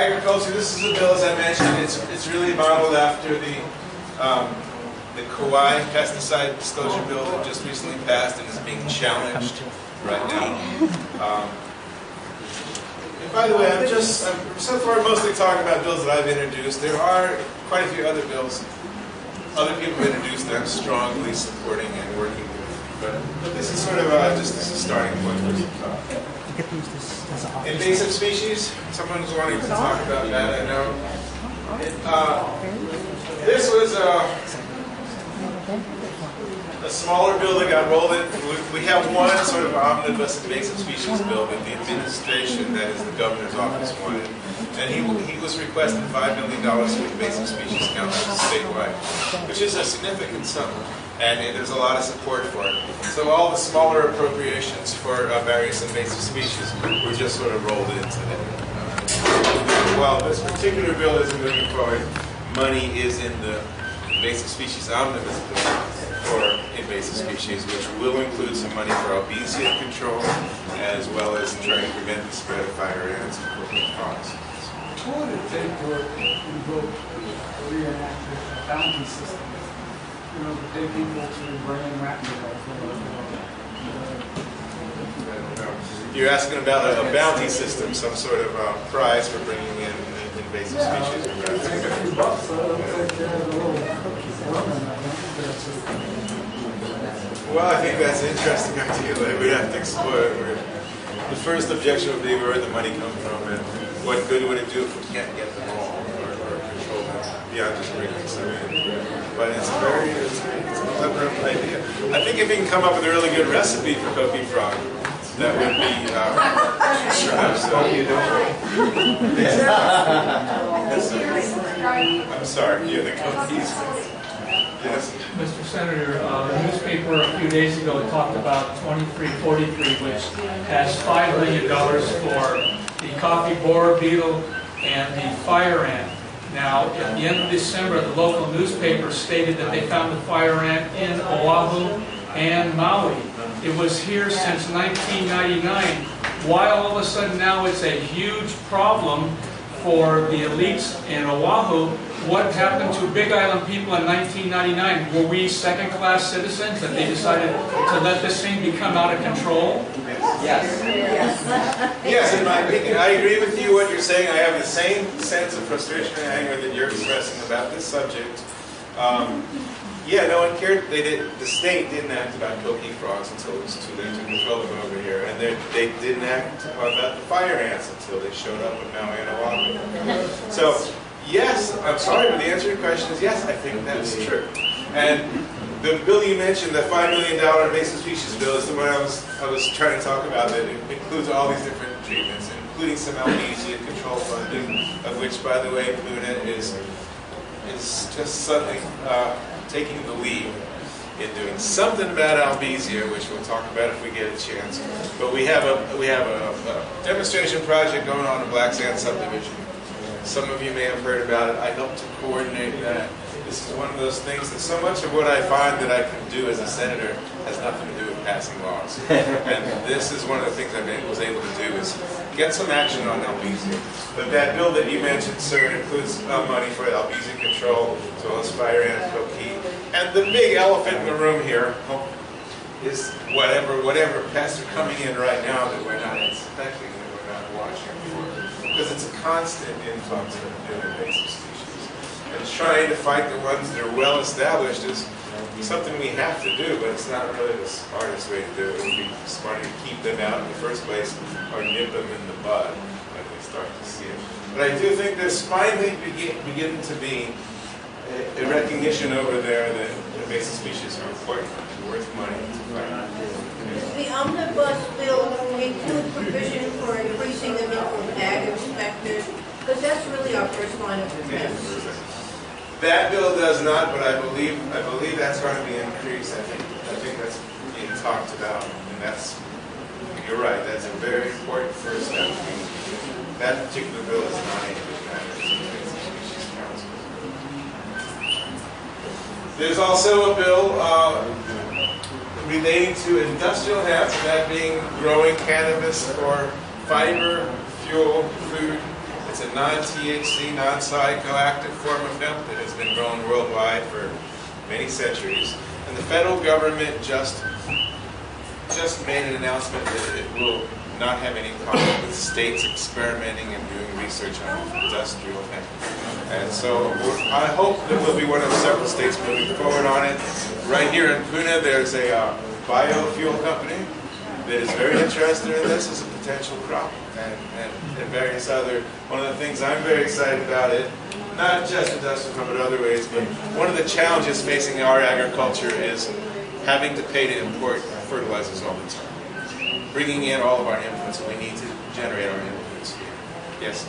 agriculture, this is a bill, as I mentioned, it's really modeled after the Keaau pesticide disclosure bill that just recently passed and is being challenged right now. And by the way, I'm so far mostly talking about bills that I've introduced. There are quite a few other bills other people have introduced that I'm strongly supporting and working with. But this is sort of just a starting point for some thought. Invasive species, someone's wanting to talk about that, I know. This was a smaller bill that got rolled in. We have one sort of omnibus invasive species bill that the administration, that is the governor's office, wanted. And he was requesting $5 million for invasive species council statewide, which is a significant sum. And there's a lot of support for it. So all the smaller appropriations for various invasive species were just sort of rolled into it. While this particular bill isn't moving forward, money is in the invasive species omnibus bill for invasive species, which will include some money for albizia control, as well as trying to prevent the spread of fire ants and frogs. What would it take to invoke or reenact a bounty system? You know, to pay people to bring in rat meat. You're asking about a bounty system, some sort of prize for bringing in invasive species. Well, I think that's an interesting idea that we'd have to explore. The first objection would be where the money comes from and what good would it do if we can't get them all or control them beyond just bringing some in. But it's a clever idea. I think if we can come up with a really good recipe for cookie frog, that would be I'm sorry, yeah, the cookies. Yes. Mr. Senator, the newspaper a few days ago talked about 2343, which has $5 million for the coffee borer beetle and the fire ant. Now, at the end of December, the local newspaper stated that they found the fire ant in Oahu and Maui. It was here since 1999. Why all of a sudden now it's a huge problem for the elites in Oahu? What happened to Big Island people in 1999? Were we second-class citizens that they decided to let this thing become out of control? Yes. Yes, in my opinion, I agree with you what you're saying. I have the same sense of frustration and anger that you're expressing about this subject. Yeah, no one cared. The state didn't act about coqui frogs until it was too late to control them over here, and they didn't act about the fire ants until they showed up in Maui and Oahu. So, yes, I'm sorry, but the answer to your question is yes, I think that's true. And the bill you mentioned, the $5 million invasive species bill, is the one I was trying to talk about. That includes all these different treatments, including some albizia control funding, of which, by the way, Puna is just suddenly taking the lead in doing something about albizia, which we'll talk about if we get a chance. But we have a demonstration project going on in Black Sand subdivision. Some of you may have heard about it. I helped to coordinate that. This is one of those things that so much of what I find that I can do as a senator has nothing to do with passing laws. And this is one of the things I was able to do is get some action on albizia. But that bill that you mentioned, sir, includes money for albizia control, as well as fire ant, coqui. And the big elephant in the room here is whatever pests are coming in right now that we're not expecting, that we're not watching for. Because it's a constant influx of new invasive species. And trying to fight the ones that are well established is something we have to do, but it's not really the smartest way to do it. It would be smarter to keep them out in the first place or nip them in the bud when we start to see it. But I do think there's finally beginning to be a recognition over there that invasive species are important, worth money to fight. The omnibus bill includes provision for increasing the number of ag inspectors, because that's really our first line of defense. That bill does not, but I believe that's going to be increased. I think that's being talked about, and you're right. That's a very important first step. That particular bill is not included in that. Species Council. There's also a bill relating to industrial hemp, that being growing cannabis for fiber, fuel, food, It's a non-THC, non-psychoactive form of hemp that has been grown worldwide for many centuries. And the federal government just made an announcement that it will not have any conflict with states experimenting and doing research on industrial hemp. And so I hope that we'll be one of several states moving forward on it. Right here in Puna, there's a biofuel company that is very interested in this as a potential crop, and various other. One of the things I'm very excited about it, not just industrial but other ways, but one of the challenges facing our agriculture is having to pay to import fertilizers all the time, bringing in all of our inputs that we need to generate our inputs here. Yes?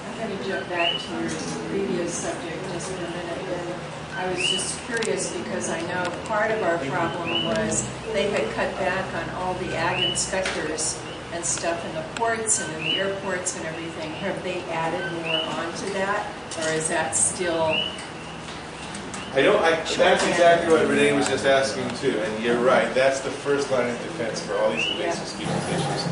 I'm going to jump back to your previous subject just for a minute. And I was just curious because I know part of our problem was they had cut back on all the ag inspectors and stuff in the ports and in the airports and everything. Have they added more onto that, or is that still? That's exactly what Renee was just asking too, and you're right. That's the first line of defense for all these invasive species issues.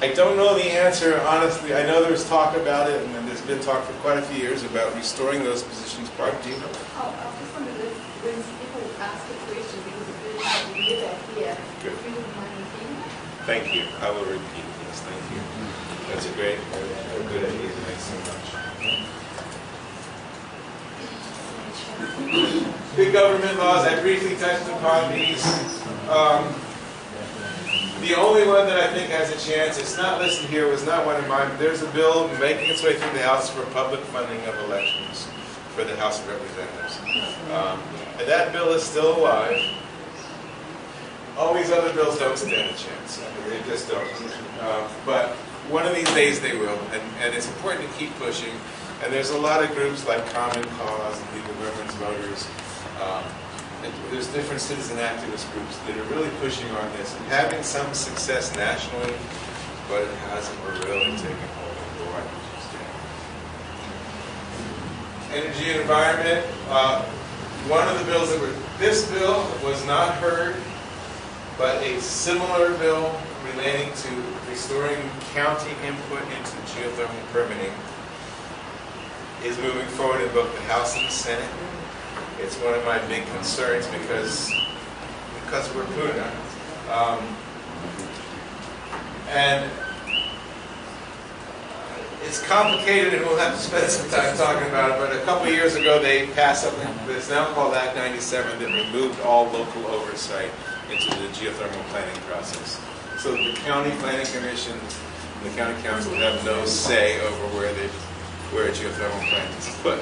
I don't know the answer, honestly. I know there was talk about it, and there's been talk for quite a few years about restoring those positions. Part of Gino. I just wondered when people ask a question because of the idea that here, Good. if you don't mind repeating. Thank you. I will repeat this. Thank you. That's a great, a good idea. Thanks so much. Big government laws. I briefly touched upon these. The only one that I think has a chance, it's not listed here, was not one of mine, but there's a bill making its way through the House for public funding of elections for the House of Representatives. And that bill is still alive. All these other bills don't stand a chance. I mean, they just don't. But one of these days they will, and it's important to keep pushing. And there's a lot of groups like Common Cause and League of Women's Voters. There's different citizen activist groups that are really pushing on this and having some success nationally, but it hasn't really taken hold of the White House. Energy and environment. One of the bills that were, this bill was not heard, but a similar bill relating to restoring county input into geothermal permitting is moving forward in both the House and the Senate. It's one of my big concerns because we're Puna. And it's complicated, and we'll have to spend some time talking about it, but a couple of years ago they passed something that's now called Act 97 that removed all local oversight into the geothermal planning process. So the county planning commission and the county council have no say over where a geothermal plant is put.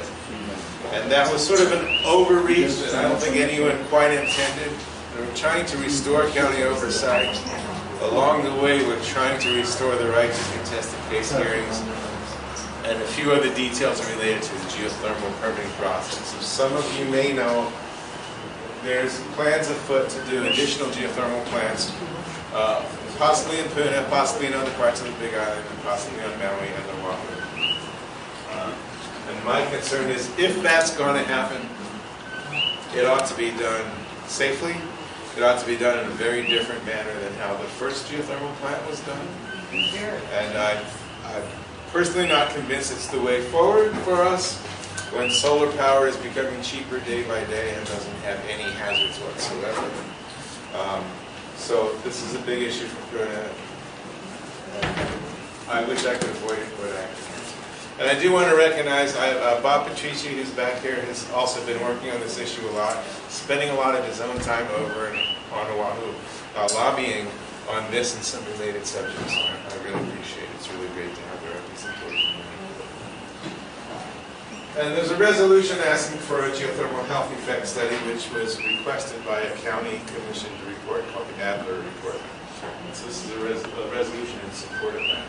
And that was sort of an overreach that I don't think anyone quite intended. We're trying to restore county oversight. Along the way, we're trying to restore the right to contested case hearings and a few other details related to the geothermal permitting process. As some of you may know, there's plans afoot to do additional geothermal plants, possibly in Puna, possibly in other parts of the Big Island, and possibly on Maui and Oahu. And my concern is, if that's going to happen, it ought to be done safely. It ought to be done in a very different manner than how the first geothermal plant was done. And I'm personally not convinced it's the way forward for us when solar power is becoming cheaper day by day and doesn't have any hazards whatsoever. So this is a big issue for Puna. I wish I could avoid it, but I can't. And I do want to recognize Bob Patrici, who's back here, has also been working on this issue a lot, spending a lot of his own time over on Oahu, lobbying on this and some related subjects. I really appreciate it. It's really great to have their representation. And there's a resolution asking for a geothermal health effect study, which was requested by a county commissioned report called the Adler Report. So this is a resolution in support of that.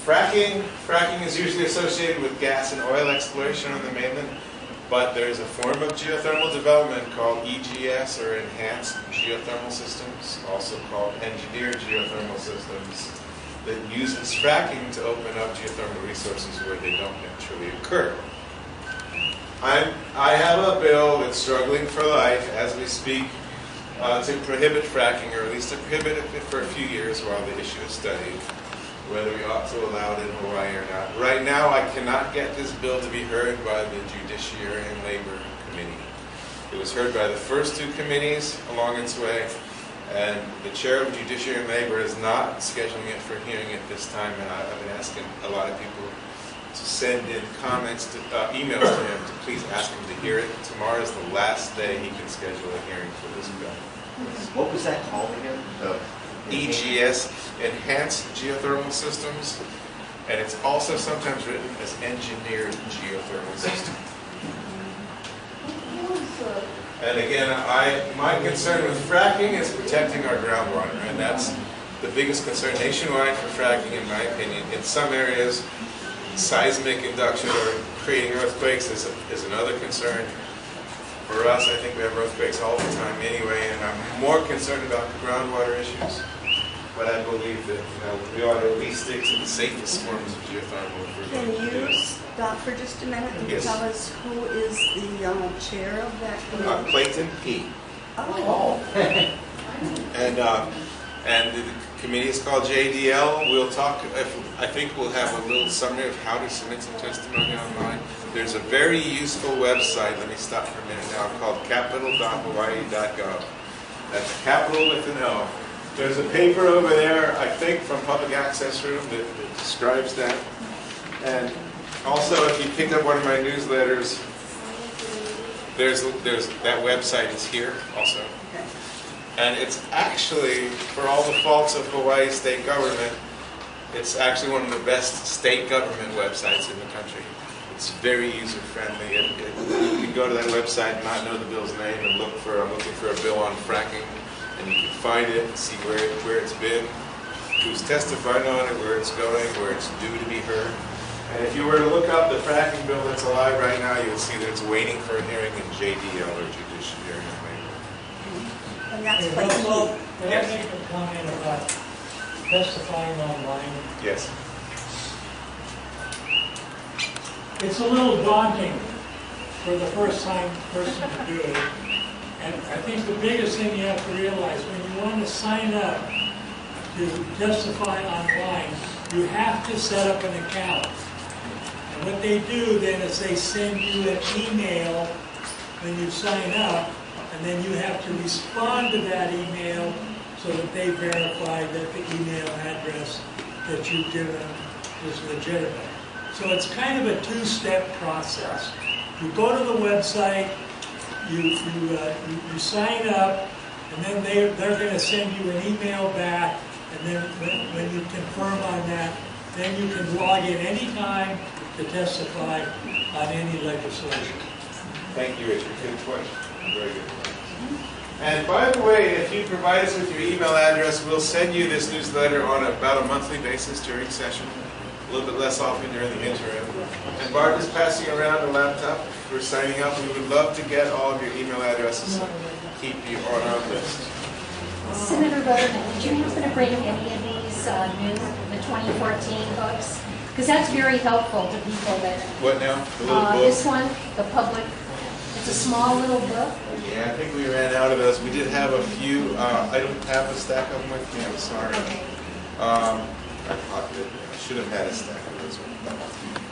Fracking is usually associated with gas and oil exploration on the mainland, but there's a form of geothermal development called EGS, or Enhanced Geothermal Systems, also called Engineered Geothermal Systems, that uses fracking to open up geothermal resources where they don't naturally occur. I have a bill that's struggling for life as we speak to prohibit fracking, or at least to prohibit it for a few years while the issue is studied. whether we ought to allow it in Hawaii or not. Right now, I cannot get this bill to be heard by the Judiciary and Labor Committee. It was heard by the first two committees along its way, and the chair of Judiciary and Labor is not scheduling it for hearing at this time, and I've been asking a lot of people to send in comments, emails to him to please ask him to hear it. Tomorrow is the last day he can schedule a hearing for this bill. What was that called again? EGS, Enhanced Geothermal Systems, and it's also sometimes written as Engineered Geothermal System. And again, my concern with fracking is protecting our groundwater, and that's the biggest concern nationwide for fracking, in my opinion. In some areas, seismic induction or creating earthquakes is another concern. For us, I think we have earthquakes all the time anyway, and I'm more concerned about the groundwater issues. But I believe that we ought to at least stick to the safest forms of geothermal if we're going to do Can you this. stop for just a minute and Yes. tell us who is the chair of that committee? Clayton P. Oh. And the committee is called JDL. We'll talk, I think we'll have a little summary of how to submit some testimony online. There's a very useful website, let me stop for a minute now, called capital.hawaii.gov. That's capital with an O. There's a paper over there, I think, from Public Access Room that describes that. And also, if you pick up one of my newsletters, there's that website is here also. And it's actually, for all the faults of Hawaii state government, it's actually one of the best state government websites in the country. It's very user-friendly. You can go to that website and not know the bill's name and look for, I'm looking for a bill on fracking, and you can find it, see where it's been, who's testifying on it, where it's going, where it's due to be heard. And if you were to look up the fracking bill that's alive right now, you'll see that it's waiting for a hearing in JDL or Judiciary and Labor. And that's Hey, Clayton Russell, P. can I make a comment about testifying online? Yes. It's a little daunting for the first-time person to do it. And I think the biggest thing you have to realize, when you want to sign up to testify online, you have to set up an account. And what they do then is they send you an email when you sign up, and then you have to respond to that email so that they verify that the email address that you've given is legitimate. So it's kind of a two-step process. You go to the website, you sign up, and then they're going to send you an email back, and then when you confirm on that, then you can log in anytime to testify on any legislation. Thank you, Richard. Good question. Very good. And by the way, if you provide us with your email address, we'll send you this newsletter on about a monthly basis during session, a little bit less often during the interim. And Bart is passing around a laptop for signing up. We would love to get all of your email addresses and keep you on our list. Senator Ruderman, did you happen to bring any of these the 2014 books? Because that's very helpful to people that... What now? The little book? This one, the public. It's a small little book. Yeah, I think we ran out of those. We did have a few. I don't have a stack of them with me. I'm sorry. I pocketed it. I should have had a stack of those.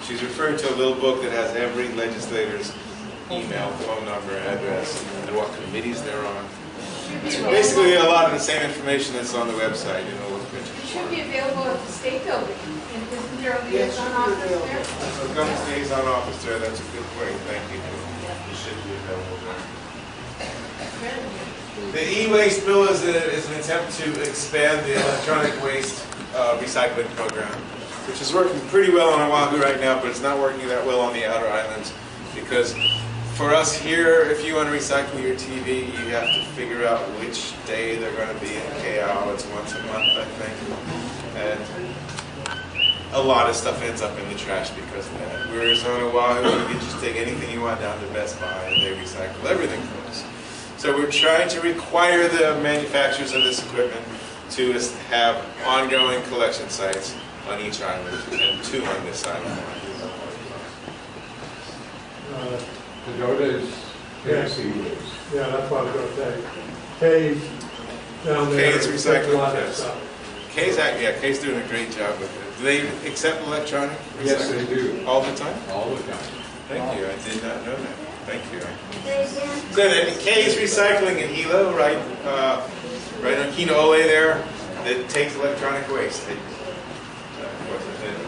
She's referring to a little book that has every legislator's email, phone number, address, and what committees they're on. It's basically a lot of the same information that's on the website. You know, what's printed. It should be available at the state building. And isn't there a liaison office there? So Government Liaison Office there. That's a good point. Thank you. It should be available there. The e-waste bill is an attempt to expand the electronic waste recycling program, which is working pretty well on Oahu right now, but it's not working that well on the outer islands, because for us here, if you want to recycle your TV, you have to figure out which day they're going to be in Keaau. It's once a month, I think. And a lot of stuff ends up in the trash because of that. Whereas on Oahu, you can just take anything you want down to Best Buy and they recycle everything for us. So we're trying to require the manufacturers of this equipment to have ongoing collection sites on each island, and 2 on this island. Pagoda's Casey was. Yeah, that's what I was going to say. Kay's down there. Kay's recycling, a lot of yes. stuff. Keau's doing a great job with it. Do they accept electronic recycling? Yes, they do. All the time? All the time. Thank you, I did not know that. Thank you. So then Keau's recycling in Hilo, right on Keaau there, that takes electronic waste. It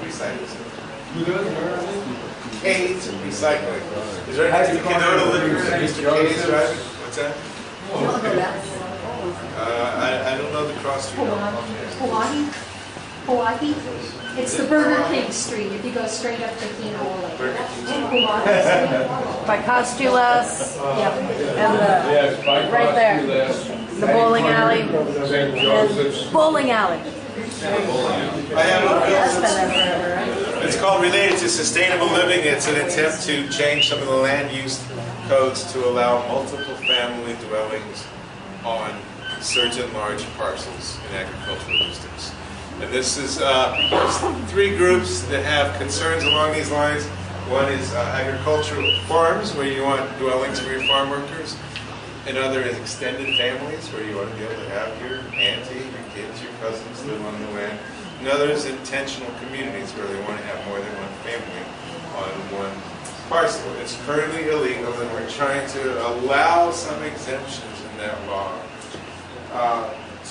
recycles it. Who does? Where are they? Keau's recycling. Is there anything you can know to live in Mr. Keau's driving? What's that? I don't know the cross street. Hawaii? It's the Burger King Street, if you go straight up to Keaau. Burger King. By Costulas, Yep. and Yes, by Right there. the bowling alley, St. Joseph's. bowling alley. I have a bill That's been there forever, right? It's called Related to Sustainable Living. It's an attempt to change some of the land use codes to allow multiple family dwellings on certain large parcels in agricultural districts. And this is there's three groups that have concerns along these lines. One is agricultural farms, where you want dwellings for your farm workers. Another is extended families, where you want to be able to have your auntie, your kids, your cousins live on the land. Another is intentional communities, where they want to have more than one family on one parcel. It's currently illegal, and we're trying to allow some exemptions in that law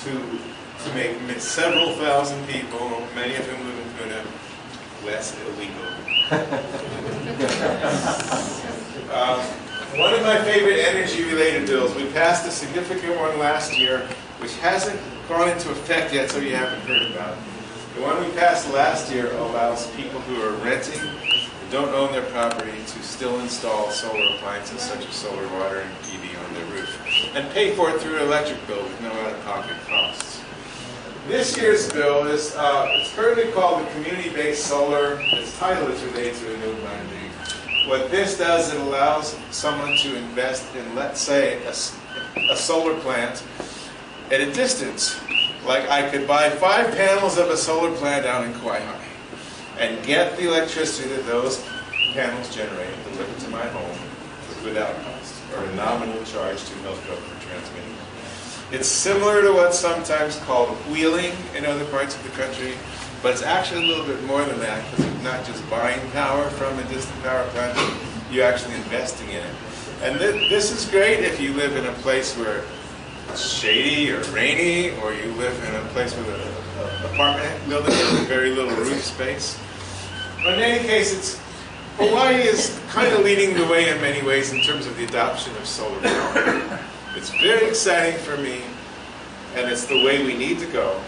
to make several thousand people, many of whom live in Puna, less illegal. One of my favorite energy-related bills, we passed a significant one last year, which hasn't gone into effect yet, so you haven't heard about it. The one we passed last year allows people who are renting, who don't own their property, to still install solar appliances such as solar water and PV on their roof, and pay for it through an electric bill with no out-of-pocket costs. This year's bill is it's currently called the Community-Based Solar. Its title is related to renewable energy. What this does, it allows someone to invest in, let's say, a solar plant at a distance. Like I could buy 5 panels of a solar plant out in Keaau and get the electricity that those panels generate delivered to my home without cost, or a nominal charge to Milco for transmitting. It's similar to what's sometimes called wheeling in other parts of the country, but it's actually a little bit more than that, because it's not just buying power from a distant power plant, you're actually investing in it. And this is great if you live in a place where it's shady or rainy, or you live in a place with an apartment building with very little roof space. But in any case, Hawaii is kind of leading the way in many ways in terms of the adoption of solar power. It's very exciting for me, and it's the way we need to go.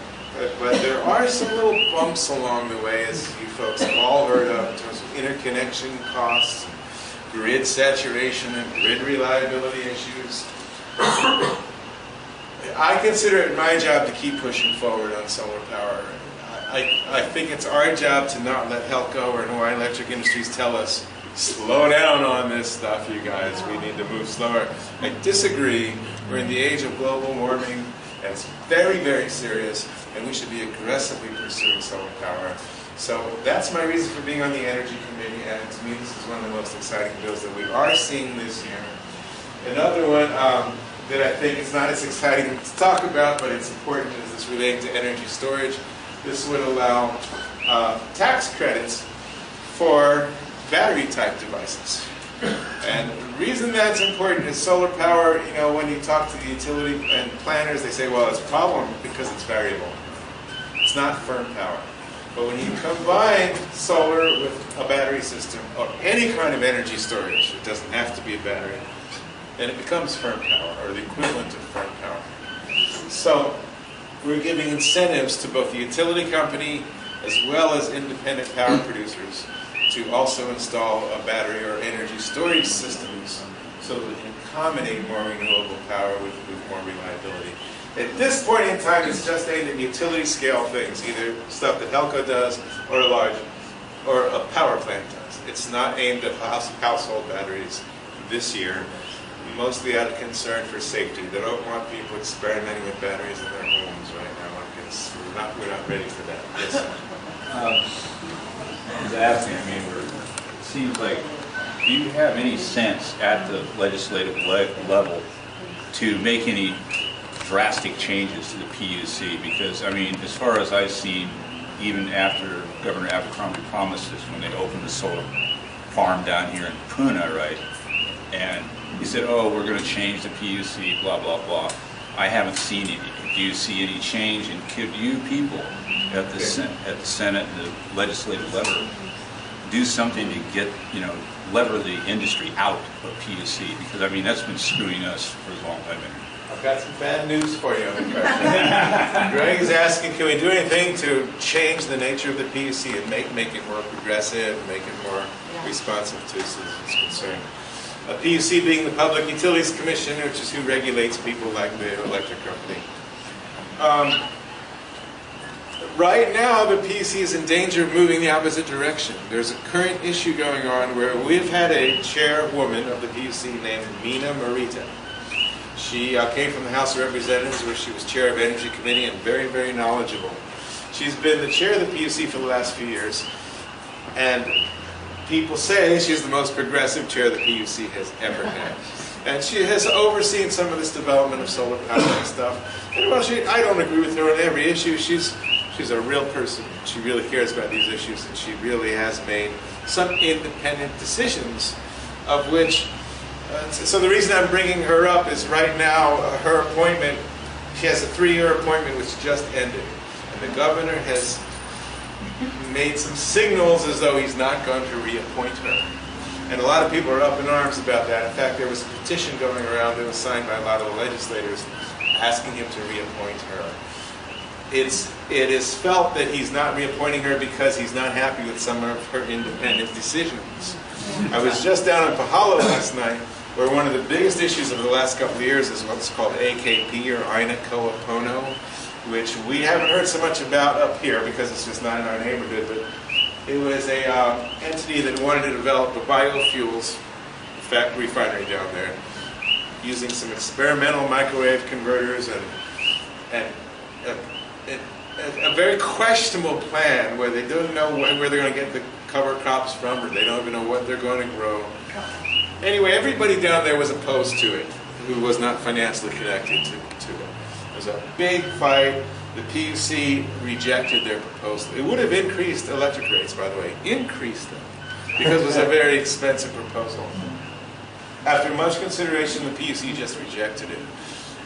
But there are some little bumps along the way, as you folks have all heard of, in terms of interconnection costs, grid saturation, and grid reliability issues. I consider it my job to keep pushing forward on solar power. I think it's our job to not let Helco or Hawaii Electric Industries tell us, slow down on this stuff, you guys. We need to move slower. I disagree. We're in the age of global warming, and it's very, very serious, and we should be aggressively pursuing solar power. So that's my reason for being on the Energy Committee, and to me this is one of the most exciting bills that we are seeing this year. Another one that I think is not as exciting to talk about, but it's important, is this related to energy storage. This would allow tax credits for battery-type devices. And the reason that's important is solar power, you know, when you talk to the utility and planners, they say, well, it's a problem because it's variable. It's not firm power. But when you combine solar with a battery system, or any kind of energy storage, it doesn't have to be a battery, then it becomes firm power, or the equivalent of firm power. So we're giving incentives to both the utility company as well as independent power producers to also install a battery or energy storage systems so that we can accommodate more renewable power with more reliability. At this point in time, it's just aimed at utility scale things, either stuff that Helco does or a power plant does. It's not aimed at household batteries this year, mostly out of concern for safety. They don't want people experimenting with batteries in their homes right now, because we're not ready for that. Yes, sir. I was asking, I mean, it seems like, do you have any sense at the legislative level to make any drastic changes to the PUC, because, I mean, as far as I've seen, even after Governor Abercrombie promised this, when they opened the solar farm down here in Puna, right? And he said, oh, we're going to change the PUC, blah, blah, blah. I haven't seen any. Do you see any change? And could you people at the Senate and the legislative level do something to get, lever the industry out of PUC? Because, I mean, that's been screwing us for a long time. I've got some bad news for you on the question. Greg is asking, can we do anything to change the nature of the PUC and make it more progressive, and make it more responsive to citizens' concern? A PUC being the Public Utilities Commission, which is who regulates people like the electric company. Right now, the PUC is in danger of moving the opposite direction. There's a current issue going on where we've had a chairwoman of the PUC named Mina Marita. She came from the House of Representatives, where she was chair of Energy Committee and very, very knowledgeable. She's been the chair of the PUC for the last few years, and people say she's the most progressive chair the PUC has ever had. And she has overseen some of this development of solar power and stuff. And while I don't agree with her on every issue, she's a real person. She really cares about these issues, and she really has made some independent decisions, of which, so the reason I'm bringing her up is right now her appointment, she has a 3-year appointment which just ended. And the governor has made some signals as though he's not going to reappoint her. And a lot of people are up in arms about that. In fact, there was a petition going around that was signed by a lot of the legislators asking him to reappoint her. It is felt that he's not reappointing her because he's not happy with some of her independent decisions. I was just down in Pahalo last night, where one of the biggest issues of the last couple of years is what's called AKP, or Aina Koa Pono, which we haven't heard so much about up here because it's just not in our neighborhood, but it was a entity that wanted to develop a biofuels refinery down there, using some experimental microwave converters and a very questionable plan where they don't know where they're going to get the cover crops from, or they don't even know what they're going to grow. Anyway, everybody down there was opposed to it, who was not financially connected to it. There was a big fight. The PUC rejected their proposal. It would have increased electric rates, by the way, increased them, because it was a very expensive proposal. After much consideration, the PUC just rejected it.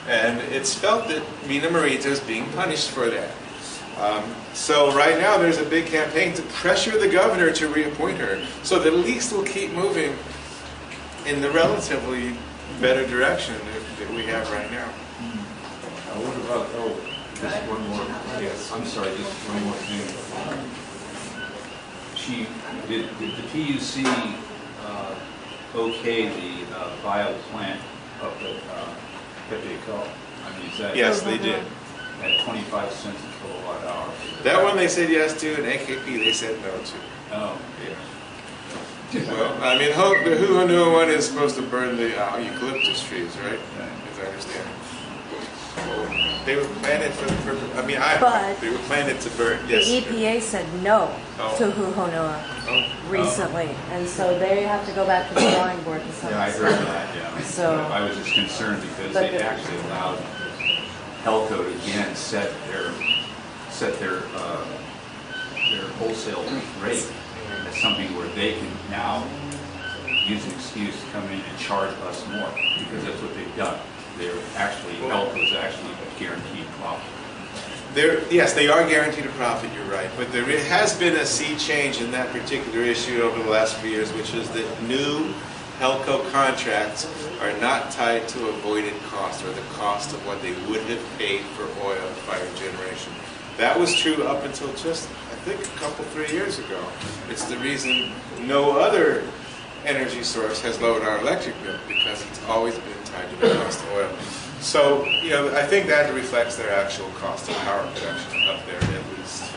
And it's felt that Mina Marita is being punished for that. So right now there's a big campaign to pressure the governor to reappoint her, so that at least we'll keep moving in the relatively better direction that we have right now. What about, just one more, yes, I'm sorry, just one more thing. Did the PUC okay the bio plant up at Keaau? I mean, is that... Yes, they did. At 25 cents a kilowatt hour. That one they said yes to, and AKP they said no to. Oh, yeah. Well, I mean, the Huhonua one is supposed to burn the eucalyptus trees, right? As I understand. Well, they were planted for the purpose. I mean, they were planted to burn. Yes. The EPA said no to Huhonua recently, and so they have to go back to the drawing board in some Yeah, I heard that. Yeah. So I was just concerned because they actually allowed Helco to again set their wholesale rate as something where they can now use an excuse to come in and charge us more, because that's what they've done. Helco is actually a guaranteed profit. Yes, they are guaranteed a profit, you're right. But there has been a sea change in that particular issue over the last few years, which is that new Helco contracts are not tied to avoided cost, or the cost of what they would have paid for oil-fired generation. That was true up until just, I think, a couple, 3 years ago. It's the reason no other energy source has lowered our electric bill, because it's always been tied to the cost of oil. So, I think that reflects their actual cost of power production up there, at least.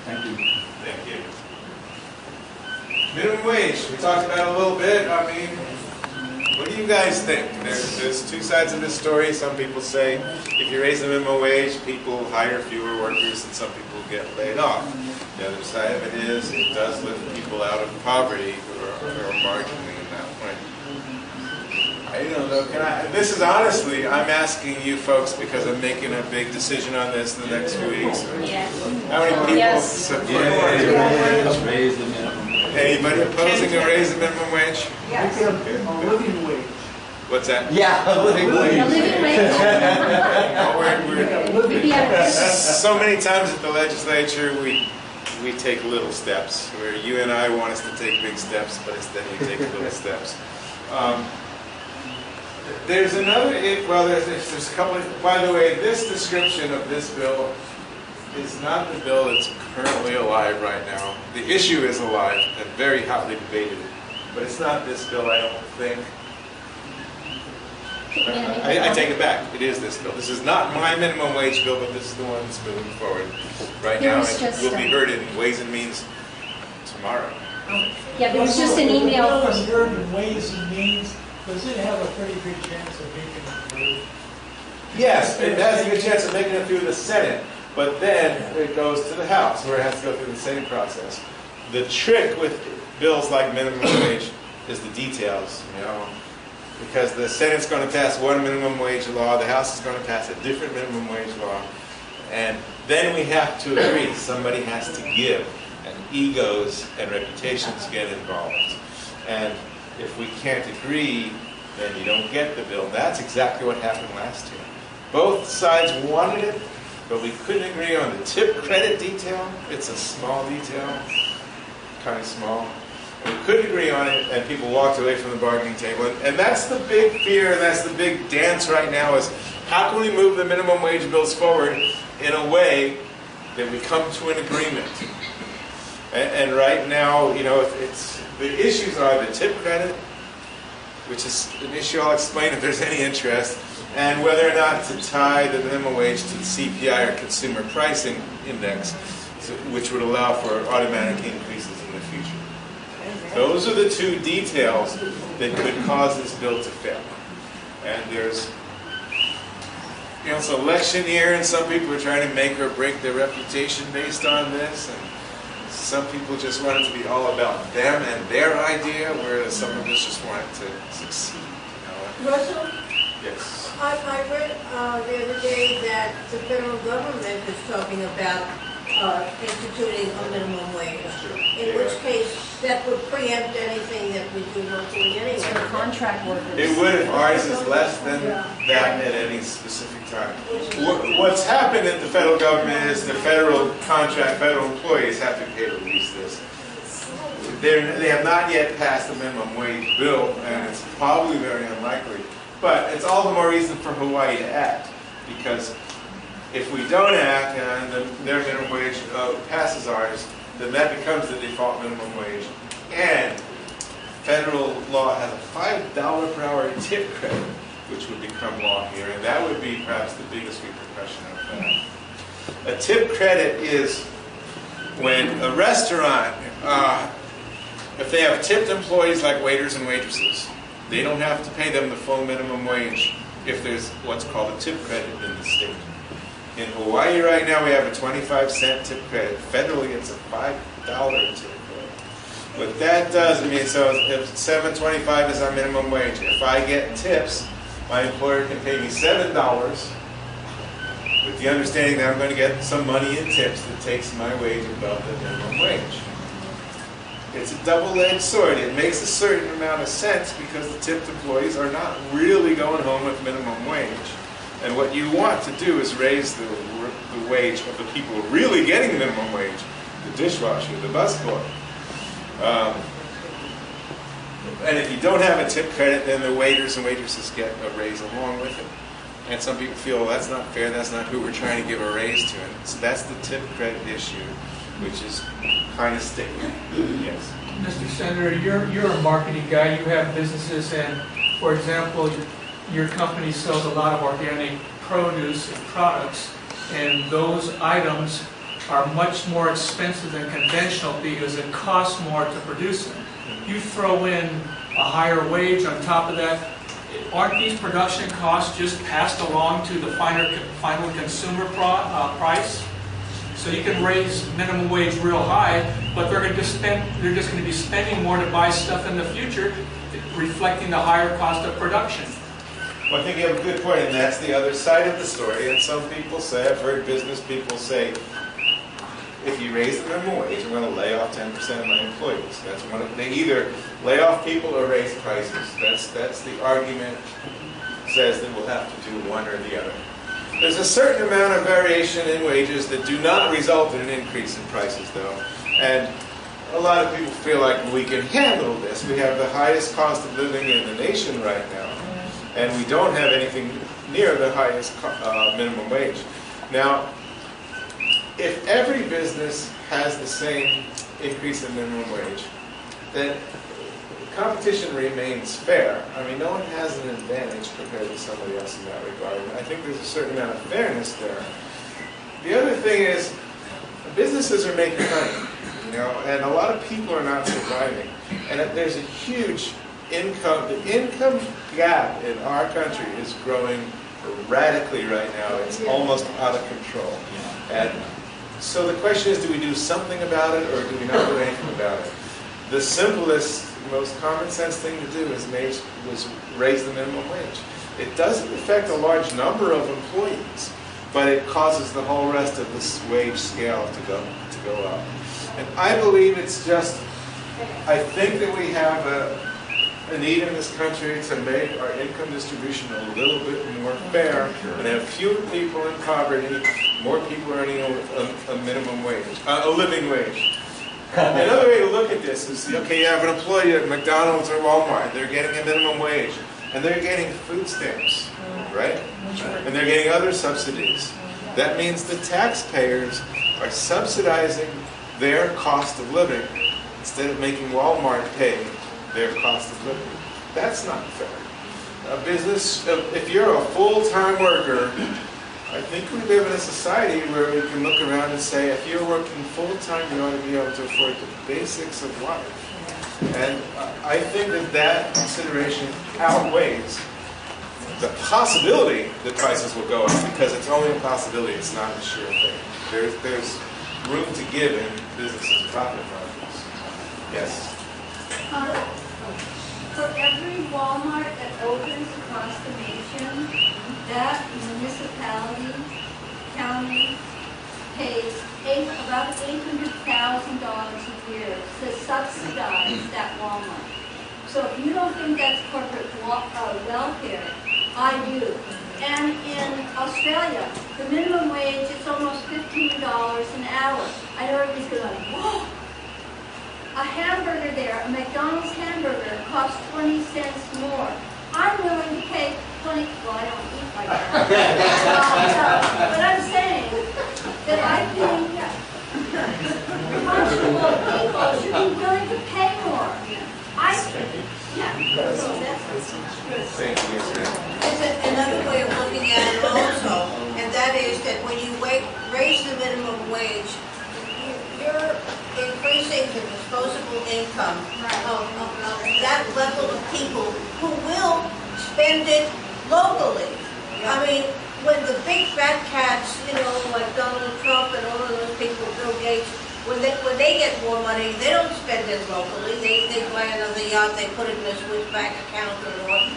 Thank you. Thank you. Minimum wage, we talked about it a little bit. I mean, what do you guys think? There's two sides of this story. Some people say if you raise the minimum wage, people hire fewer workers, and some people get laid off. The other side of it is it does lift people out of poverty who are marginally in that point. I don't know. This is honestly, I'm asking you folks because I'm making a big decision on this in the next few weeks. How many people support Raise the minimum. Anybody opposing a raise the minimum wage? Yes. A living wage. What's that? Yeah, a living A wage. living wage. So many times at the legislature, we take little steps, where you and I want us to take big steps, but instead we take little steps. There's another, there's a couple of, by the way, this description of this bill is not the bill that's currently alive right now. The issue is alive and very hotly debated, but it's not this bill, I don't think. I take it back. It is this bill. This is not my minimum wage bill, but this is the one that's moving forward right now. It will be heard in Ways and Means tomorrow. Yeah, there was just an email Well, from... heard in Ways and Means, does it have a pretty good chance of making it through? Yes, it has a good chance of making it through the Senate, but then it goes to the House, where it has to go through the same process. The trick with bills like minimum wage is the details, you know, because the Senate's going to pass one minimum wage law, the House is going to pass a different minimum wage law, and then we have to agree. Somebody has to give, and egos and reputations get involved. And if we can't agree, then you don't get the bill. That's exactly what happened last year. Both sides wanted it, but we couldn't agree on the tip credit detail. It's a small detail, kind of small. And we couldn't agree on it, and people walked away from the bargaining table. And that's the big fear, and that's the big dance right now, is how can we move the minimum wage bills forward in a way that we come to an agreement? And right now, you know, the issues are the tip credit, which is an issue I'll explain if there's any interest, and whether or not to tie the minimum wage to the CPI or consumer pricing index, which would allow for automatic increases in the future. Those are the two details that could cause this bill to fail. And there's, you know, it's election year, and some people are trying to make or break their reputation based on this, and some people just want it to be all about them and their idea, whereas some of us just want it to succeed. You know? Russell, Yes. I read the other day that the federal government is talking about instituting a minimum wage, in which case that would preempt anything that we do locally anyway. For contract workers. It would if ours is less than that at any specific time. What's happened at the federal government is the federal employees have to pay to release this. They have not yet passed the minimum wage bill, and it's probably very unlikely. But it's all the more reason for Hawaii to act, because if we don't act and their minimum wage passes ours, then that becomes the default minimum wage. And federal law has a $5 per hour tip credit, which would become law here, and that would be perhaps the biggest repercussion of that. A tip credit is when a restaurant, if they have tipped employees like waiters and waitresses, they don't have to pay them the full minimum wage if there's what's called a tip credit in the state. In Hawaii right now, we have a 25-cent tip credit. Federally, it's a $5 tip credit. What that does, so if $7.25 is our minimum wage, if I get tips, my employer can pay me $7 with the understanding that I'm going to get some money in tips that takes my wage above the minimum wage. It's a double-edged sword. It makes a certain amount of sense because the tipped employees are not really going home with minimum wage. And what you want to do is raise the wage of the people really getting minimum wage, the dishwasher, the busboy. And if you don't have a tip credit, then the waiters and waitresses get a raise along with it. And some people feel, well, that's not fair, that's not who we're trying to give a raise to. And so that's the tip credit issue, which is kind of sticky. Yes. Mr. Senator, you're a marketing guy. You have businesses, and for example, your company sells a lot of organic produce and products, and those items are much more expensive than conventional because it costs more to produce them. You throw in a higher wage on top of that, aren't these production costs just passed along to the final consumer price? So you can raise minimum wage real high, but they're just going to be spending more to buy stuff in the future, reflecting the higher cost of production. Well, I think you have a good point, and that's the other side of the story. And some people say, I've heard business people say, if you raise the minimum wage, I'm going to lay off 10% of my employees. That's one of, they either lay off people or raise prices. That's the argument. Says that we'll have to do one or the other. There's a certain amount of variation in wages that do not result in an increase in prices, though. And a lot of people feel like we can handle this. We have the highest cost of living in the nation right now, and we don't have anything near the highest minimum wage. Now, if every business has the same increase in minimum wage, then competition remains fair. I mean, no one has an advantage compared to somebody else in that regard. I think there's a certain amount of fairness there. The other thing is, businesses are making money, you know, and a lot of people are not surviving. And there's a huge income, the income gap in our country is growing radically right now. It's almost out of control. And so the question is, do we do something about it or do we not do anything about it? The simplest, most common sense thing to do is raise the minimum wage. It doesn't affect a large number of employees, but it causes the whole rest of this wage scale to go up. And I believe it's just, I think that we have a need in this country to make our income distribution a little bit more fair and have fewer people in poverty, more people earning a minimum wage, a living wage. Another way to look at this is, okay, you have an employee at McDonald's or Walmart, they're getting a minimum wage, and they're getting food stamps, right? And they're getting other subsidies. That means the taxpayers are subsidizing their cost of living instead of making Walmart pay their cost of living. That's not fair. A business, if you're a full-time worker, I think we live in a society where we can look around and say, if you're working full-time, you ought to be able to afford the basics of life. And I think that consideration outweighs the possibility that prices will go up, because it's only a possibility, it's not a sure thing. There's room to give in businesses' profit margins. Yes? For every Walmart that opens across the nation, that municipality, county, pays about $800,000 a year to subsidize that Walmart. So if you don't think that's corporate welfare, I do. And in Australia, the minimum wage is almost $15 an hour. I know everybody's going, whoa! A hamburger there, a McDonald's hamburger, costs 20 cents more. I'm willing to pay 20, well, I don't eat like that. But I'm saying that I think responsible people should be willing to pay more. So that's good. Thank you. There's another way of looking at it also, and that is that when you raise the minimum wage, you're increasing the disposable income of that level of people who will spend it locally. I mean, when the big fat cats, you know, like Donald Trump and all of those people, Bill Gates, when they get more money, they don't spend it locally. They land on the yacht, they put it in a Swiss bank account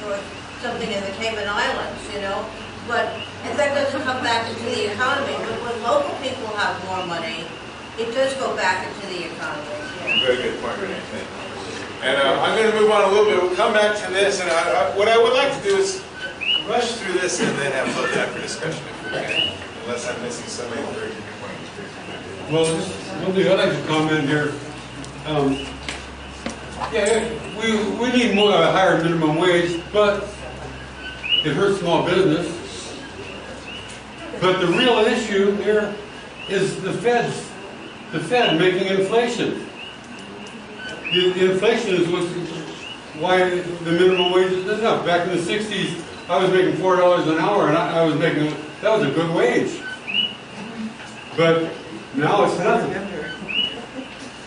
or something in the Cayman Islands, you know. But if that doesn't come back into the economy, but when local people have more money, it does go back into the economy. Yeah. Very good point, Renee. Thank you. And I'm going to move on a little bit. We'll come back to this, and what I would like to do is rush through this and then have a little time for discussion if we can, unless I'm missing something very important. Well, just one thing I'd like to comment here. Yeah, we need more a higher minimum wage, but it hurts small business. But the real issue here is the Fed making inflation. The inflation is why the minimum wage is enough. Back in the 60s, I was making $4 an hour, and I was making, that was a good wage. But now it's nothing.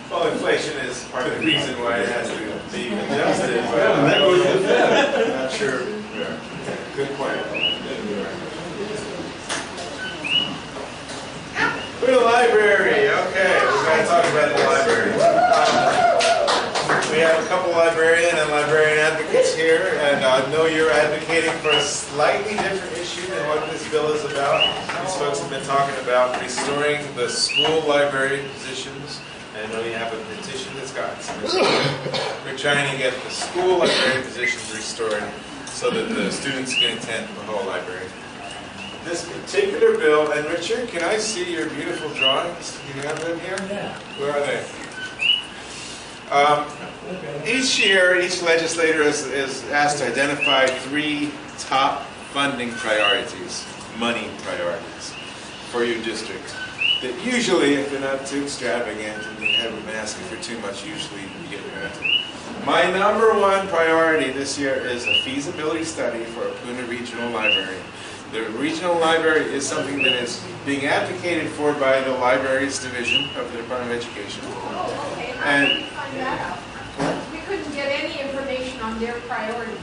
Well, inflation is part of the reason why it has to be adjusted. Yeah, and that goes to the Fed. I'm not sure. Good point. We're in the library. Okay, we're going to talk about the library. We We have a couple librarian and librarian advocates here, and I know you're advocating for a slightly different issue than what this bill is about. These folks have been talking about restoring the school library positions. I know you have a petition that's got some. We're trying to get the school library positions restored so that the students can attend the whole library. This particular bill, and Richard, can I see your beautiful drawings? Do you have them here? Yeah. Where are they? Each year, each legislator is asked to identify 3 top funding priorities, money priorities, for your district. That usually, if they're not too extravagant and you haven't been asking for too much, usually you get granted. My #1 priority this year is a feasibility study for a Puna Regional Library. The regional library is something that is being advocated for by the Libraries Division of the Department of Education. Oh, okay. How And did we find that out? We couldn't get any information on their priority.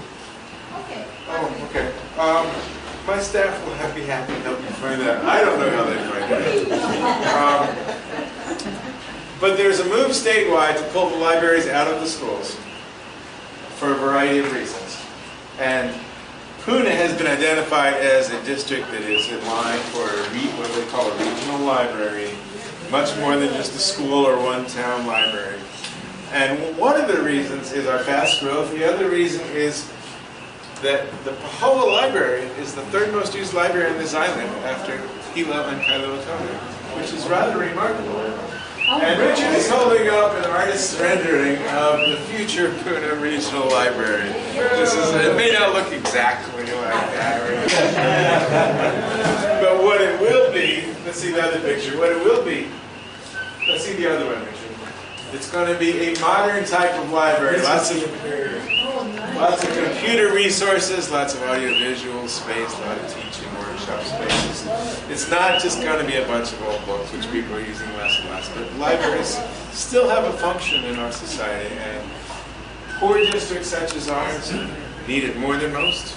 Okay. oh, okay. My staff will be happy to help you find that. I don't know how they find that. But there's a move statewide to pull the libraries out of the schools for a variety of reasons. And Puna has been identified as a district that is in line for what they call a regional library, much more than just a school or one town library. And one of the reasons is our fast growth. The other reason is that the Keaau Library is the 3rd most used library on this island after Keaau and Keaau, which is rather remarkable. And Richard is holding up an artist's rendering of the future Puna Regional Library. It may not look exactly like that. But what it will be, let's see the other picture, what it will be, let's see the other one, Richard. It's going to be a modern type of library. Lots of computer resources, lots of audiovisual space, a lot of teaching workshop spaces. It's not just going to be a bunch of old books, which people are using less and less, but libraries still have a function in our society, and poor districts such as ours need it more than most,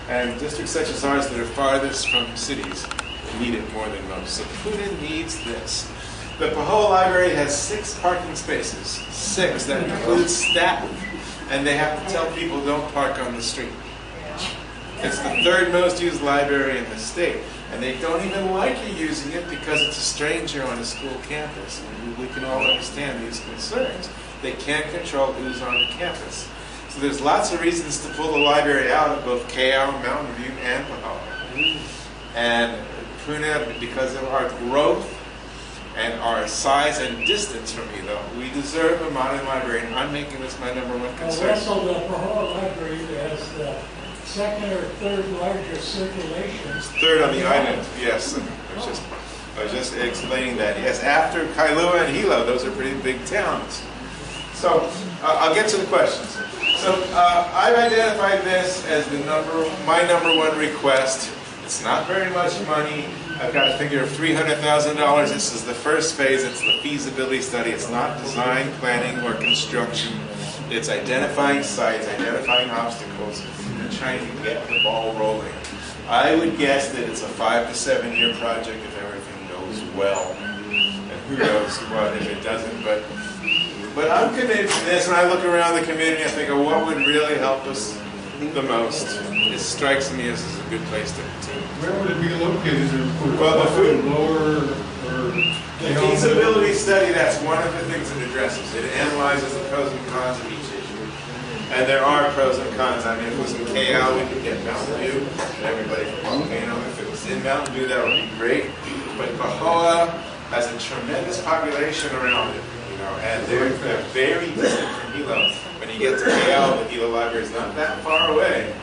and districts such as ours that are farthest from cities need it more than most. So Puna needs this. The Keaau Library has 6 parking spaces, 6, that includes staff, and they have to tell people don't park on the street. It's the 3rd most used library in the state, and they don't even like you using it because it's a stranger on a school campus. And we can all understand these concerns. They can't control who's on the campus. So there's lots of reasons to pull the library out of both Keaau, Mountain View, and Keaau. And Puna, because of our growth and our size and distance from Hilo, we deserve a modern library, and I'm making this my #1 concern. Also, the Keaau Library has the 2nd or 3rd largest circulation. It's 3rd on the island, yes. I was just explaining that. Yes, after Kailua and Hilo, those are pretty big towns. So I'll get to the questions. So I've identified this as my #1 request. It's not very much money. I've got a figure of $300,000. This is the first phase. It's the feasibility study. It's not design, planning, or construction. It's identifying sites, identifying obstacles, and trying to get the ball rolling. I would guess that it's a 5 to 7 year project if everything goes well. And who knows what if it doesn't. But I'm convinced of this. When I look around the community, I think of what would really help us the most. It strikes me as a good place to continue. Where would it be located? Well, the food. Lower or The feasibility study, that's one of the things it addresses. It analyzes the pros and cons of each issue. And there are pros and cons. I mean, if it was in Keaau, we could get Mountain View and everybody from Volcano. If it was in Mountain View, that would be great. But Keaau has a tremendous population around it, and they're very distant from Hilo. When you get to Keaau, the Hilo Library is not that far away.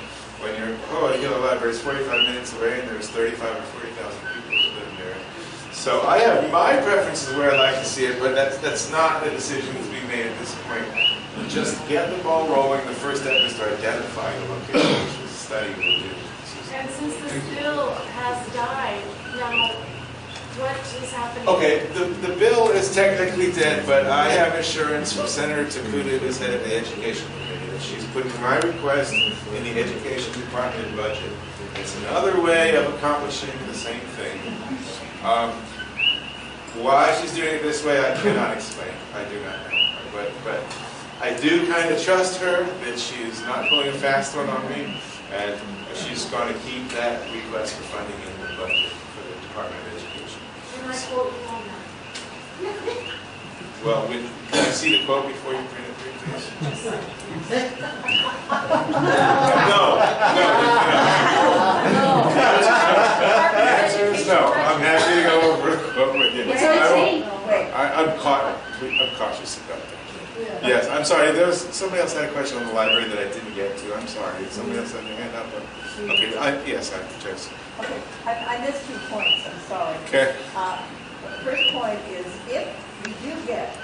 When you're in Keaau, the Hilo Library is 45 minutes away, and there's 35 or 40,000 people who live there. So I have my preferences where I'd like to see it, but that's not a decision that's being made at this point. Just get the ball rolling. The first step is to identify the location, which is a study we'll do. And since this bill has died, now what is happening? Okay, the bill is technically dead, but I have assurance from Senator Takuda, who's head of the Education Committee, that she's putting my request in the Education Department budget. It's another way of accomplishing the same thing. Why she's doing it this way, I cannot explain. I do not know. But I do kind of trust her that she's not pulling a fast one on me, and she's going to keep that request for funding in the budget for the Department of Education. And I quote you on that. Well, can I see the quote before you print it, please? No, I'm happy to go over the quote with you. I'm cautious about that. Yes, I'm sorry. There was somebody else had a question on the library that I didn't get to. I'm sorry. Somebody else had their hand up. Okay. Yes, I just. Okay. I missed 2 points. I'm sorry. Okay. The first point is if we do get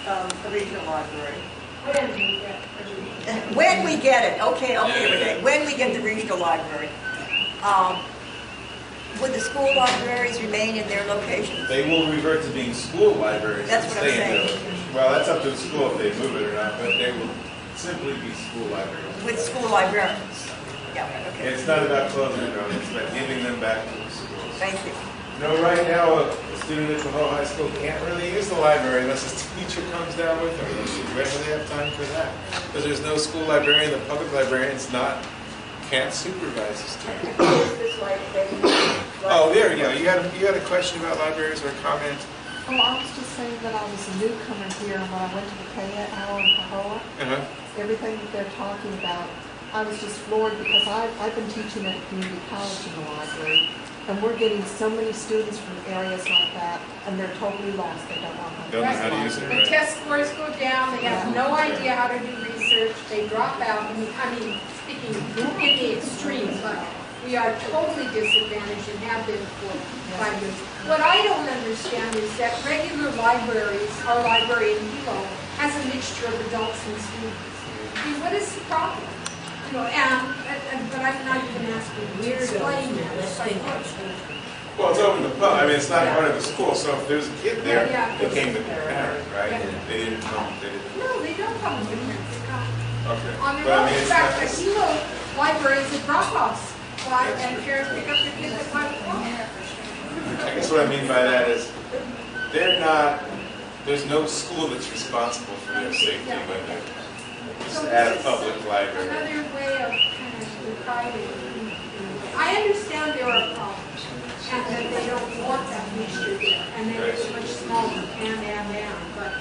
the regional library. When we get it. Okay, Renee. When we get the regional library, would the school libraries remain in their locations? They will revert to being school libraries. That's what I'm saying. Well, that's up to the school if they move it or not, but they will simply be school libraries. With school librarians? Yeah, okay. It's not about closing it down, it's about giving them back to the schools. Thank you. You know, right now, a student at Keaau High School can't really use the library unless his teacher comes down with them. Where do they have time for that? Because there's no school librarian, the public librarian's can't supervise the student. Oh, there you go. You had a question about libraries or a comment? Oh, I was just saying that I was a newcomer here, and when I went to the Keaau in Keaau, everything that they're talking about, I was just floored because I've been teaching at a community college in the library, and we're getting so many students from areas like that, and they're totally lost. They don't know how to use it. The test scores go down. They have no idea how to do research. They drop out. Speaking in the extreme, but we are totally disadvantaged and have been for 5 years. What I don't understand is that regular libraries, our library in Keaau, has a mixture of adults and students. I mean, what is the problem? But I'm not even asking you to explain that. Well, it's open to the public. I mean, it's not part of the school, so if there's a kid there, they came with their parent, right? They didn't come. No, they don't come with their parents. They come Okay. on their own. In fact, the Keaau library is a drop-off spot, and parents pick up their kids at 5 o'clock. I guess what I mean by that is there's no school that's responsible for their safety when they're just at a public library. Another way of kind of depriving. I understand there are problems, and that they don't want that mixture there, and they make it much smaller, but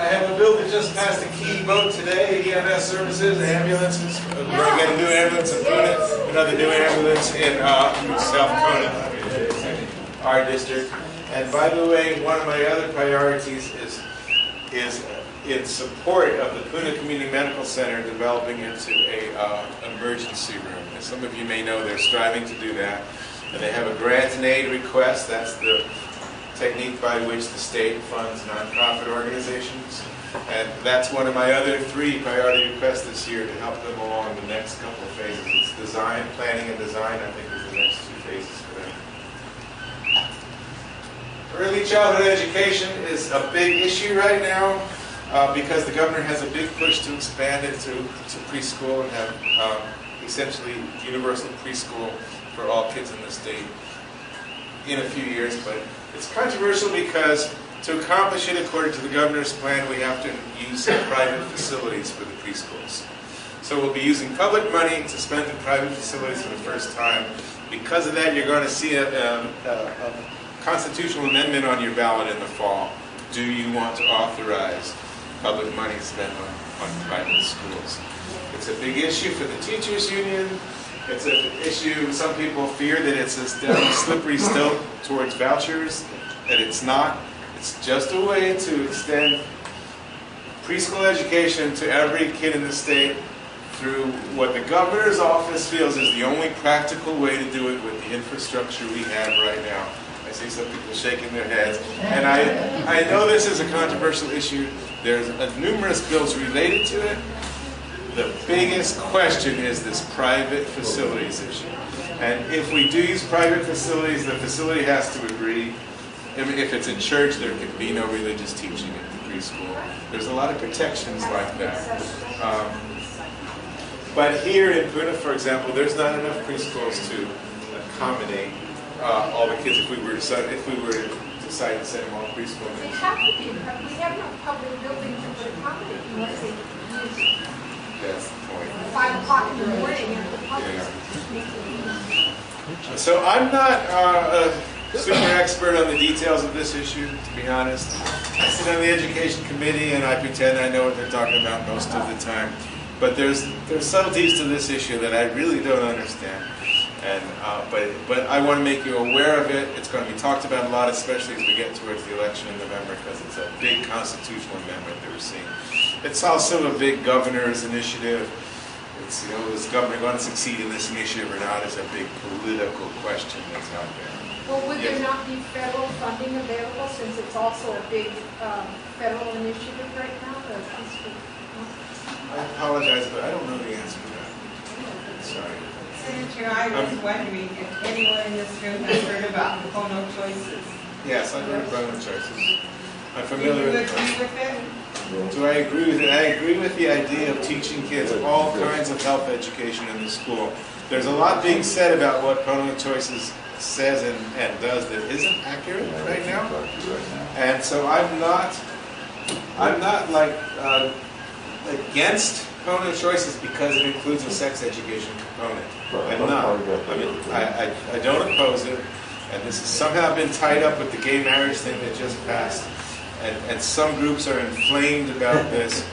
I have a bill that just passed a key vote today, EMS services, ambulances. We're going to get a new ambulance in Puna, another new ambulance in South Puna, our district. And by the way, one of my other priorities is in support of the Puna Community Medical Center developing into a emergency room. As some of you may know, they're striving to do that. And they have a grant and aid request. That's the technique by which the state funds nonprofit organizations. And that's one of my other 3 priority requests this year to help them along the next couple of phases. It's design, planning and design, I think, is the next 2 phases for them. Early childhood education is a big issue right now because the governor has a big push to expand it to preschool and have essentially universal preschool for all kids in the state in a few years. But it's controversial because to accomplish it according to the governor's plan, we have to use private facilities for the preschools. So we'll be using public money to spend in private facilities for the first time. Because of that, you're going to see a constitutional amendment on your ballot in the fall. Do you want to authorize public money spent on private schools? It's a big issue for the teachers union. It's an issue, some people fear that it's a slippery slope towards vouchers, and it's not. It's just a way to extend preschool education to every kid in the state through what the governor's office feels is the only practical way to do it with the infrastructure we have right now. I see some people shaking their heads. And I know this is a controversial issue. There's numerous bills related to it. The biggest question is this private facilities issue. And if we do use private facilities, the facility has to agree. If it's a church, there can be no religious teaching at the preschool. There's a lot of protections like that. But here in Puna, for example, there's not enough preschools to accommodate all the kids. If we were to decided to send them all to preschool. They have to be, we have no public buildings that would accommodate unless they use That's the point. 5 o'clock in the morning at the public. Yeah. So I'm not a super expert on the details of this issue, to be honest. I sit on the education committee and I pretend I know what they're talking about most of the time. But there's subtleties to this issue that I really don't understand. And but I want to make you aware of it. It's going to be talked about a lot, especially as we get towards the election in November, because it's a big constitutional amendment that we're seeing. It's also a big governor's initiative. It's, you know, is the governor going to succeed in this initiative or not? Is a big political question that's out there. Well, would there not be federal funding available since it's also a big federal initiative right now? I apologize, but I don't know the answer to that. Sorry. Senator, I was wondering if anyone in this room has heard about the Pono choices. Yes, I've heard of Pono choices. I'm familiar Do you with agree with it? Do I agree with it? I agree with the idea of teaching kids all kinds of health education in the school. There's a lot being said about what Pono Choices says and does that isn't accurate right now. And so I'm not like against Pono Choices because it includes a sex education component. I'm not. I mean, I don't oppose it, and this has somehow been tied up with the gay marriage thing that just passed. And some groups are inflamed about this,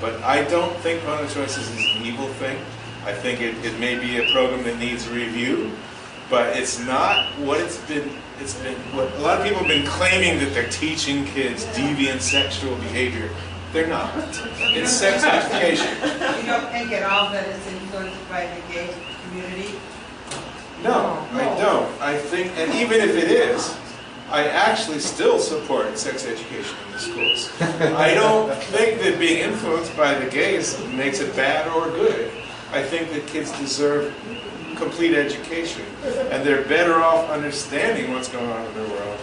but I don't think Pono Choices is an evil thing. I think it may be a program that needs review, but it's not what it's been what a lot of people have been claiming that they're teaching kids deviant sexual behavior. They're not. It's sex education. You don't think at all that it's influenced by the gay community? No, I don't. I think, and even if it is, I actually still support sex education in the schools. I don't think that being influenced by the gays makes it bad or good. I think that kids deserve complete education, and they're better off understanding what's going on in their world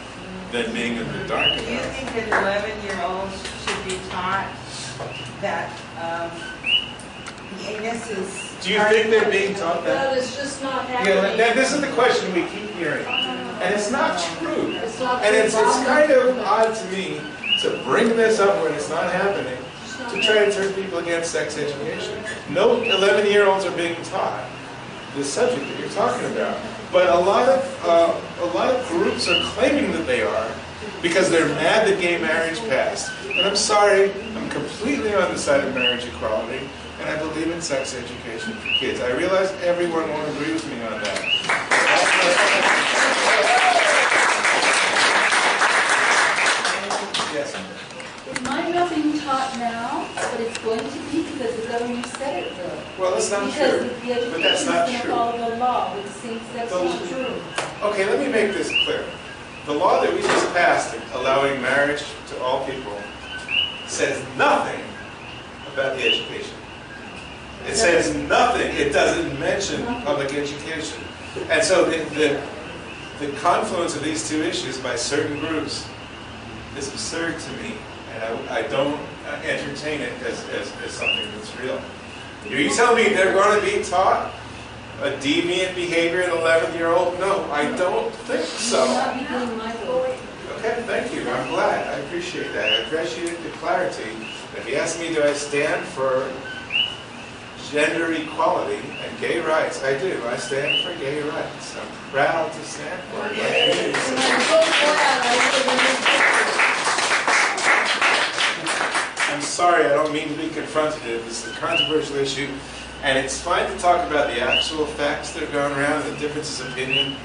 than being in the dark about it. Do you think that 11-year-olds should be taught that gayness is... Do you think they're being taught that? Well, it's just not happening. Yeah, this is the question we keep hearing. And it's not true. It's not And true. it's kind of odd to me to bring this up when it's not happening, to try to turn people against sex education. No 11-year-olds are being taught the subject that you're talking about. But a lot of groups are claiming that they are because they're mad that gay marriage passed. And I'm sorry, I'm completely on the side of marriage equality, and I believe in sex education for kids. I realize everyone won't agree with me on that. Yes. It might not be taught now, but it's going to be because the governor said it will. Well, that's not because true. The education But that's not is going to true. follow the law, which seems that's not true. Okay, let me make this clear. The law that we just passed allowing marriage to all people says nothing about the education. It says nothing. It doesn't mention public education. And so the confluence of these two issues by certain groups is absurd to me. And I don't entertain it as something that's real. Are you telling me they're going to be taught a deviant behavior in an 11-year-old? No, I don't think so. Okay, thank you. I'm glad. I appreciate that. I appreciate the clarity. If you ask me, do I stand for gender equality and gay rights? I do. I stand for gay rights. I'm proud to stand for it. I'm sorry, I don't mean to be confrontative. This is a controversial issue, and it's fine to talk about the actual facts that are going around and the differences of opinion,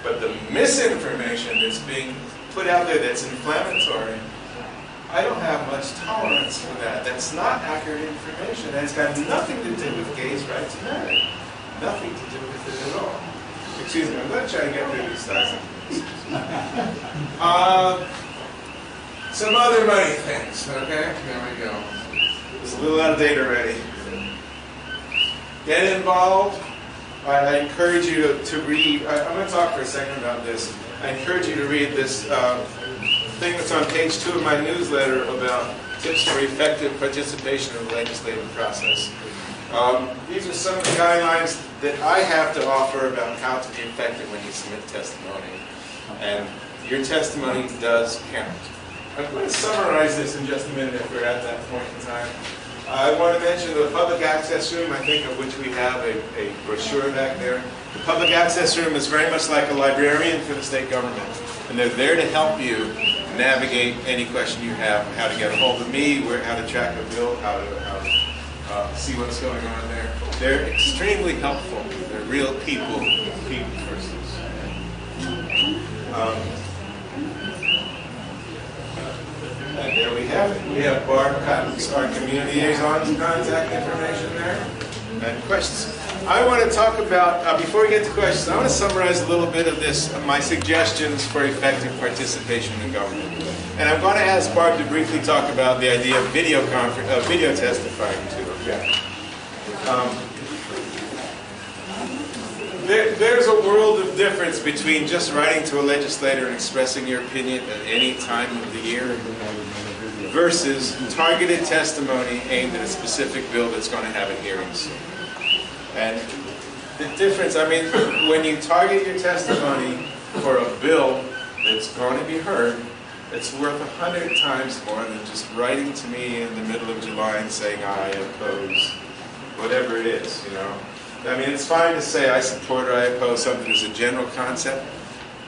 but the misinformation that's being put out there that's inflammatory, I don't have much tolerance for that. That's not accurate information, and it's got nothing to do with gays' right to marry. Nothing to do with it at all. Excuse me, I'm going to try to get through these slides. Some other money things, okay? There we go. It's a little out of date already. Get involved. I encourage you to read. I'm going to talk for a second about this. I encourage you to read this thing that's on page 2 of my newsletter about tips for effective participation in the legislative process. These are some of the guidelines that I have to offer about how to be effective when you submit testimony. And your testimony does count. I'm going to summarize this in just a minute if we're at that point in time. I want to mention the public access room, I think of which we have a brochure back there. The public access room is very much like a librarian for the state government. And they're there to help you navigate any question you have, how to get a hold of me, how to track a bill, how to see what's going on there. They're extremely helpful. They're real people persons. And there we have it. We have Barb Cotton's, our community liaison's contact information there. And questions. I want to talk about, before we get to questions, I want to summarize a little bit of this, my suggestions for effective participation in government. And I'm going to ask Barb to briefly talk about the idea of video testifying too. Okay. There's a world of difference between just writing to a legislator and expressing your opinion at any time of the year versus targeted testimony aimed at a specific bill that's going to have a hearing soon. And the difference, I mean, when you target your testimony for a bill that's going to be heard, it's worth 100 times more than just writing to me in the middle of July and saying, I oppose, whatever it is, you know. I mean, it's fine to say I support or I oppose something as a general concept,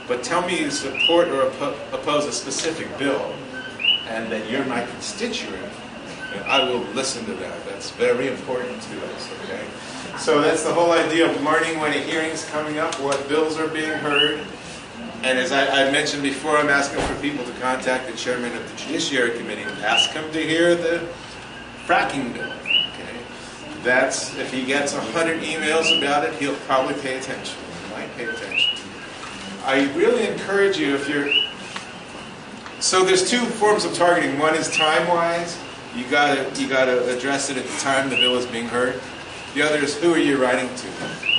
but tell me you support or oppose a specific bill and that you're my constituent, and I will listen to that. That's very important to us, okay? So that's the whole idea of learning when a hearing's coming up, what bills are being heard. And as I mentioned before, I'm asking for people to contact the chairman of the Judiciary Committee and ask him to hear the fracking bill. That's, if he gets 100 emails about it, he'll probably pay attention. He might pay attention. I really encourage you, if you're... So there's two forms of targeting. One is time-wise. You gotta address it at the time the bill is being heard. The other is, who are you writing to?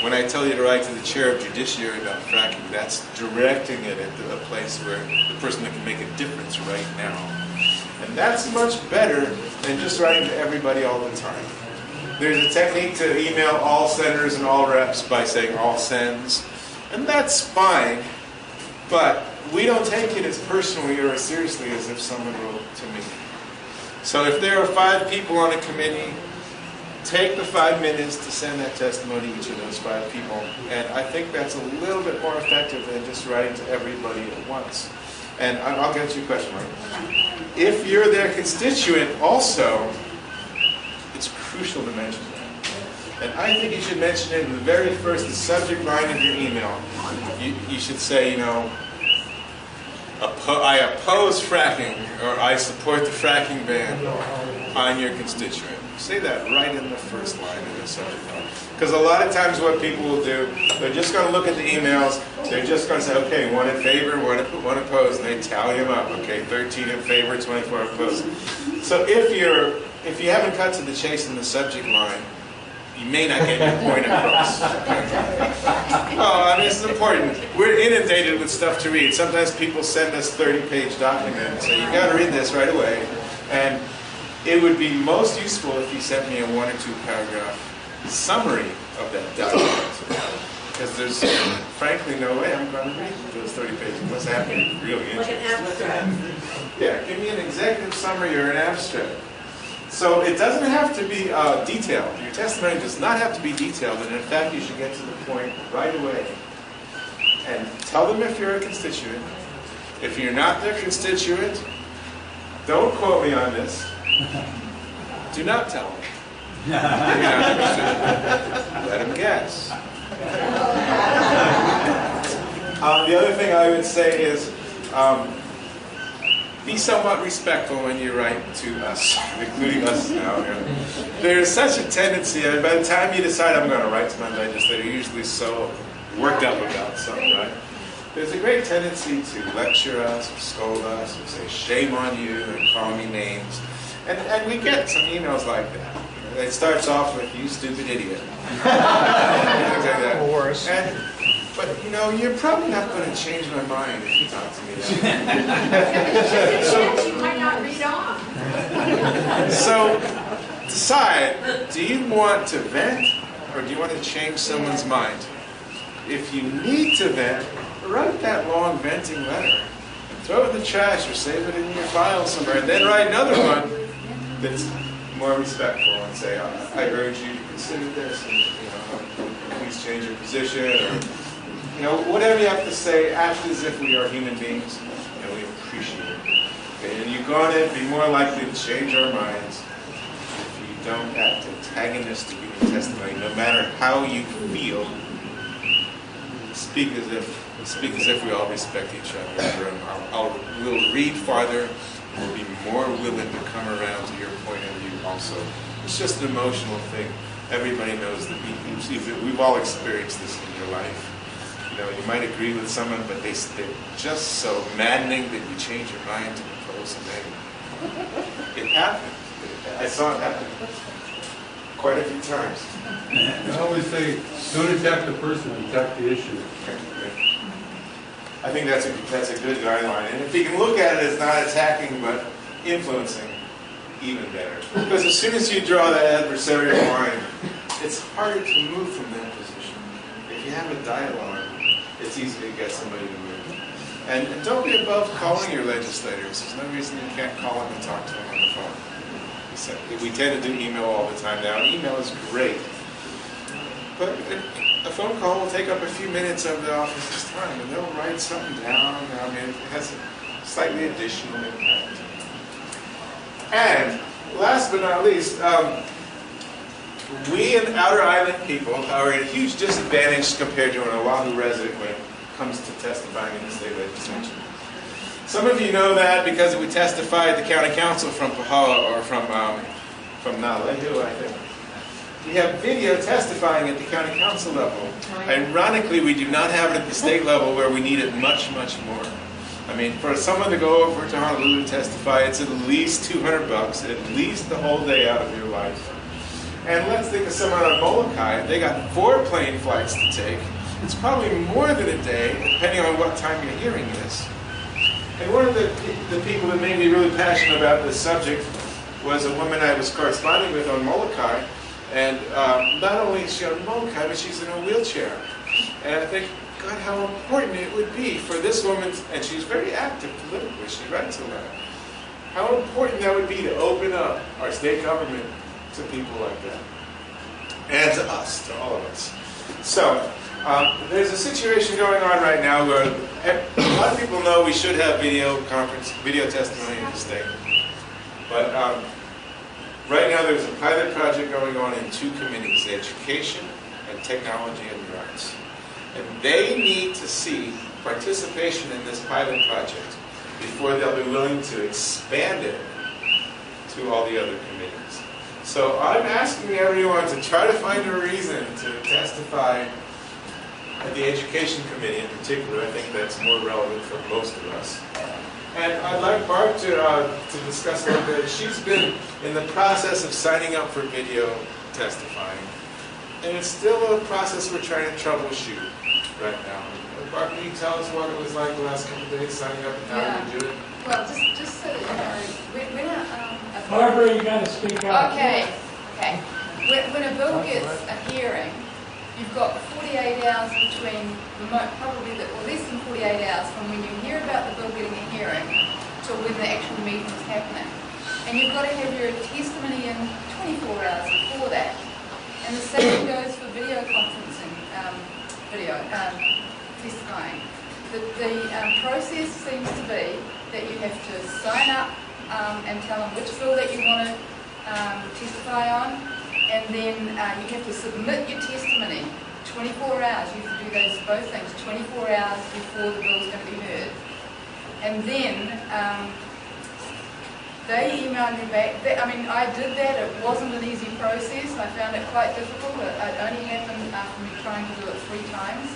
When I tell you to write to the chair of Judiciary about fracking, that's directing it at a place where the person that can make a difference right now. And that's much better than just writing to everybody all the time. There's a technique to email all senators and all reps by saying all sends, and that's fine, but we don't take it as personally or as seriously as if someone wrote to me. So if there are 5 people on a committee, take the 5 minutes to send that testimony to each of those 5 people, and I think that's a little bit more effective than just writing to everybody at once. And I'll get to your question, right? If you're their constituent also, it's crucial to mention that. And I think you should mention it in the very first, the subject line of your email. You should say, you know, I oppose fracking, or I support the fracking ban on your constituent. Say that right in the first line of the subject line. Because a lot of times what people will do, they're just going to look at the emails, they're just going to say, okay, 1 in favor, 1 opposed, and they tally them up. Okay, 13 in favor, 24 opposed. So if you haven't cut to the chase in the subject line, you may not get your point across. Oh, I mean, this is important. We're inundated with stuff to read. Sometimes people send us 30-page documents and say, you got to read this right away. And it would be most useful if you sent me a 1 or 2 paragraph summary of that document. Because there's, frankly, no way I'm going to read those 30 pages unless I have to be really interested. Like an abstract. Yeah, give me an executive summary or an abstract. So it doesn't have to be detailed. Your testimony does not have to be detailed, and in fact, you should get to the point right away. And tell them if you're a constituent. If you're not their constituent, don't quote me on this. Do not tell them. If you're not their constituent. Let them guess. The other thing I would say is, be somewhat respectful when you write to us, including us now. There's such a tendency, and by the time you decide I'm going to write to my legislator, you're usually so worked up about something, right? There's a great tendency to lecture us, or scold us, or say shame on you, and call me names. And we get some emails like that. It starts off with, you stupid idiot. Things like that. Or worse. But, you know, you're probably not going to change my mind if you talk to me that way. You might not read on. So, decide, do you want to vent or do you want to change someone's mind? If you need to vent, write that long venting letter. throw it in the trash or save it in your file somewhere, and then write another one that's more respectful and say, I urge you to consider this, and, please change your position, or whatever you have to say, act as if we are human beings and we appreciate it. Okay? And you're going to be more likely to change our minds if you don't act antagonistic in your testimony, no matter how you feel. Speak as if we all respect each other in the room. We'll read farther. We'll be more willing to come around to your point of view also. It's just an emotional thing. Everybody knows that we've all experienced this in your life. You might agree with someone, but they're just so maddening that you change your mind to oppose them. It happened. I saw it happen quite a few times. I always say, don't attack the person, attack the issue. I think that's a good guideline. And if you can look at it as not attacking but influencing, even better. Because as soon as you draw that adversarial line, it's harder to move from that position. If you have a dialogue, it's easy to get somebody to move. And don't be above calling your legislators. There's no reason you can't call them and talk to them on the phone. We tend to do email all the time now. Email is great. But a phone call will take up a few minutes of the office's time, and they'll write something down. I mean, it has a slightly additional impact. And last but not least, we and Outer Island people are at a huge disadvantage compared to an Oahu resident when it comes to testifying in the state legislature. Some of you know that because we testified at the county council from Pahala or from Nalehu, I think. We have video testifying at the county council level. Ironically, we do not have it at the state level where we need it much, much more. I mean, for someone to go over to Honolulu to testify, it's at least $200, at least the whole day out of your life. And let's think of someone on Molokai. They got 4 plane flights to take. It's probably more than a day, depending on what time your hearing is. And one of the people that made me really passionate about this subject was a woman I was corresponding with on Molokai. And not only is she on Molokai, but she's in a wheelchair. And I think, God, how important it would be for this woman, and she's very active politically, she writes a lot, how important that would be to open up our state government to people like that. And to us, to all of us. So, there's a situation going on right now where a lot of people know we should have video testimony in the state. But right now there's a pilot project going on in 2 committees, education and technology and arts. And they need to see participation in this pilot project before they'll be willing to expand it to all the other committees. So I'm asking everyone to try to find a reason to testify at the Education Committee in particular. I think that's more relevant for most of us. And I'd like Barb to discuss a little bit. She's been in the process of signing up for video testifying. And it's still a process we're trying to troubleshoot right now. Barb, can you tell us what it was like the last couple of days signing up and how you do it? Well, just so that you know, when a Barbara, you got to speak up. Okay. When a bill gets a hearing, you've got 48 hours between probably less than 48 hours from when you hear about the bill getting a hearing to when the actual meeting is happening. And you've got to have your testimony in 24 hours before that. And the same goes for video conferencing, testifying. The process seems to be that you have to sign up and tell them which bill that you want to testify on, and then you have to submit your testimony 24 hours. You have to do both things 24 hours before the bill is going to be heard. And then they emailed me back. I did that. It wasn't an easy process. I found it quite difficult. It only happened after me trying to do it 3 times.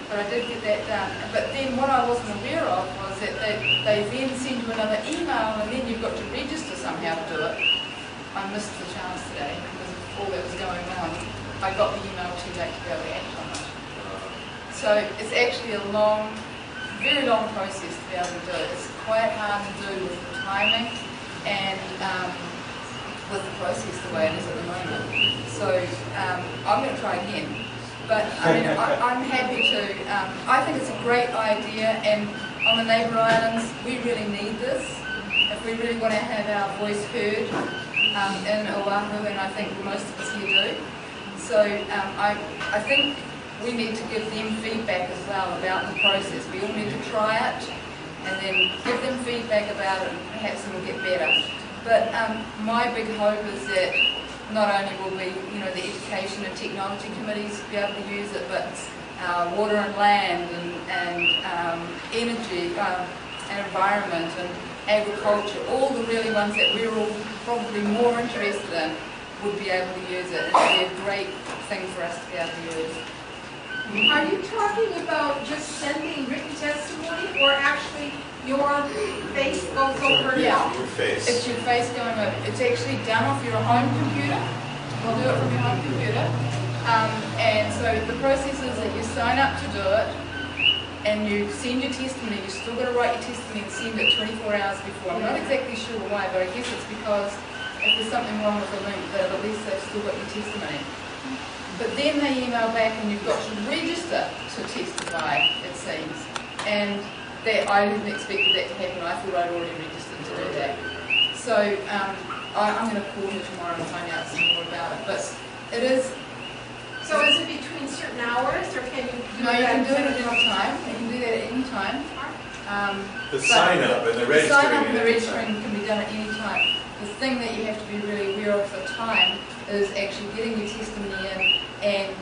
But I did get that done. But then what I wasn't aware of was that they then send you another email, and then you've got to register somehow to do it. I missed the chance today because of all that was going on. I got the email too late to be able to act on it. So it's actually a very long process to be able to do it. It's quite hard to do with the timing and with the process the way it is at the moment. So I'm going to try again. But I'm happy to. I think it's a great idea, and on the neighbour islands, we really need this. If we really want to have our voice heard in Oahu, and I think most of us here do. So I think we need to give them feedback as well about the process. We all need to try it and then give them feedback about it, and perhaps it will get better. But my big hope is that not only will we, the education and technology committees be able to use it, but water and land and energy and environment and agriculture, all the really ones that we're all probably more interested in, would be able to use it. It would be a great thing for us to be able to use. Are you talking about just sending written testimony, or actually your face goes over? Yeah, your face. It's your face going over. It's actually done off your home computer. We'll do it from your home computer. And so the process is that you sign up to do it, and you send your testimony. You've still got to write your testimony and send it 24 hours before. I'm not exactly sure why, but I guess it's because if there's something wrong with the link, that at least they've still got your testimony. But then they email back and you've got to register to testify, it seems. And that I didn't expect that to happen. I thought I'd already registered to do that. So I'm going to call her tomorrow and find out some more about it. But it is... So is it between certain hours, or can you do No, that? you can do it at any time. You can do that at any time. The sign up and the registering. The sign up and the registering can be done at any time. The thing that you have to be really aware of the time is actually getting your testimony in and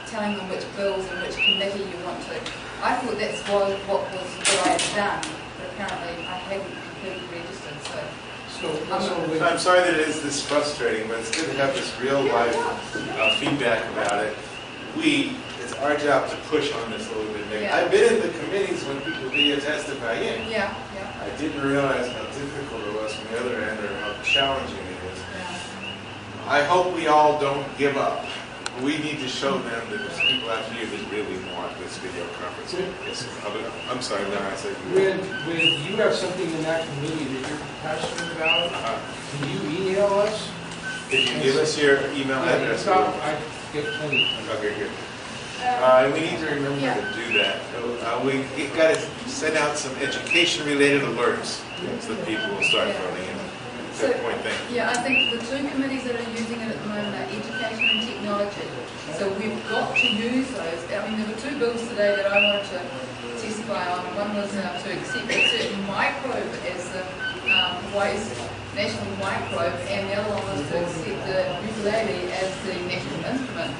telling them which bills and which committee you want to. I thought that's what I had done, but apparently I hadn't completely registered. I'm sorry that it is this frustrating, but it's good to have this real life feedback about it. It's our job to push on this a little bit. Yeah. I've been in the committees when people video testify in. Yeah. I didn't realize how difficult it was from the other end, or how challenging it is. I hope we all don't give up. We need to show them that there's people out here that really want this video conference. Yes, I'm sorry, no, I said when you have something in that committee that you're passionate about, can you email us? Did you give us your email address? I get plenty. Okay, good. We need to remember to do that. We've got to send out some education-related alerts so that people will start voting in. Good point, thank you. Yeah, I think the two committees that are using it at the moment are education and technology. So we've got to use those. I mean, there were two bills today that I wanted to testify on. One was to accept a certain microbe as the Hawaii's national microbe, and the other one was to accept the ukulele as the national instrument.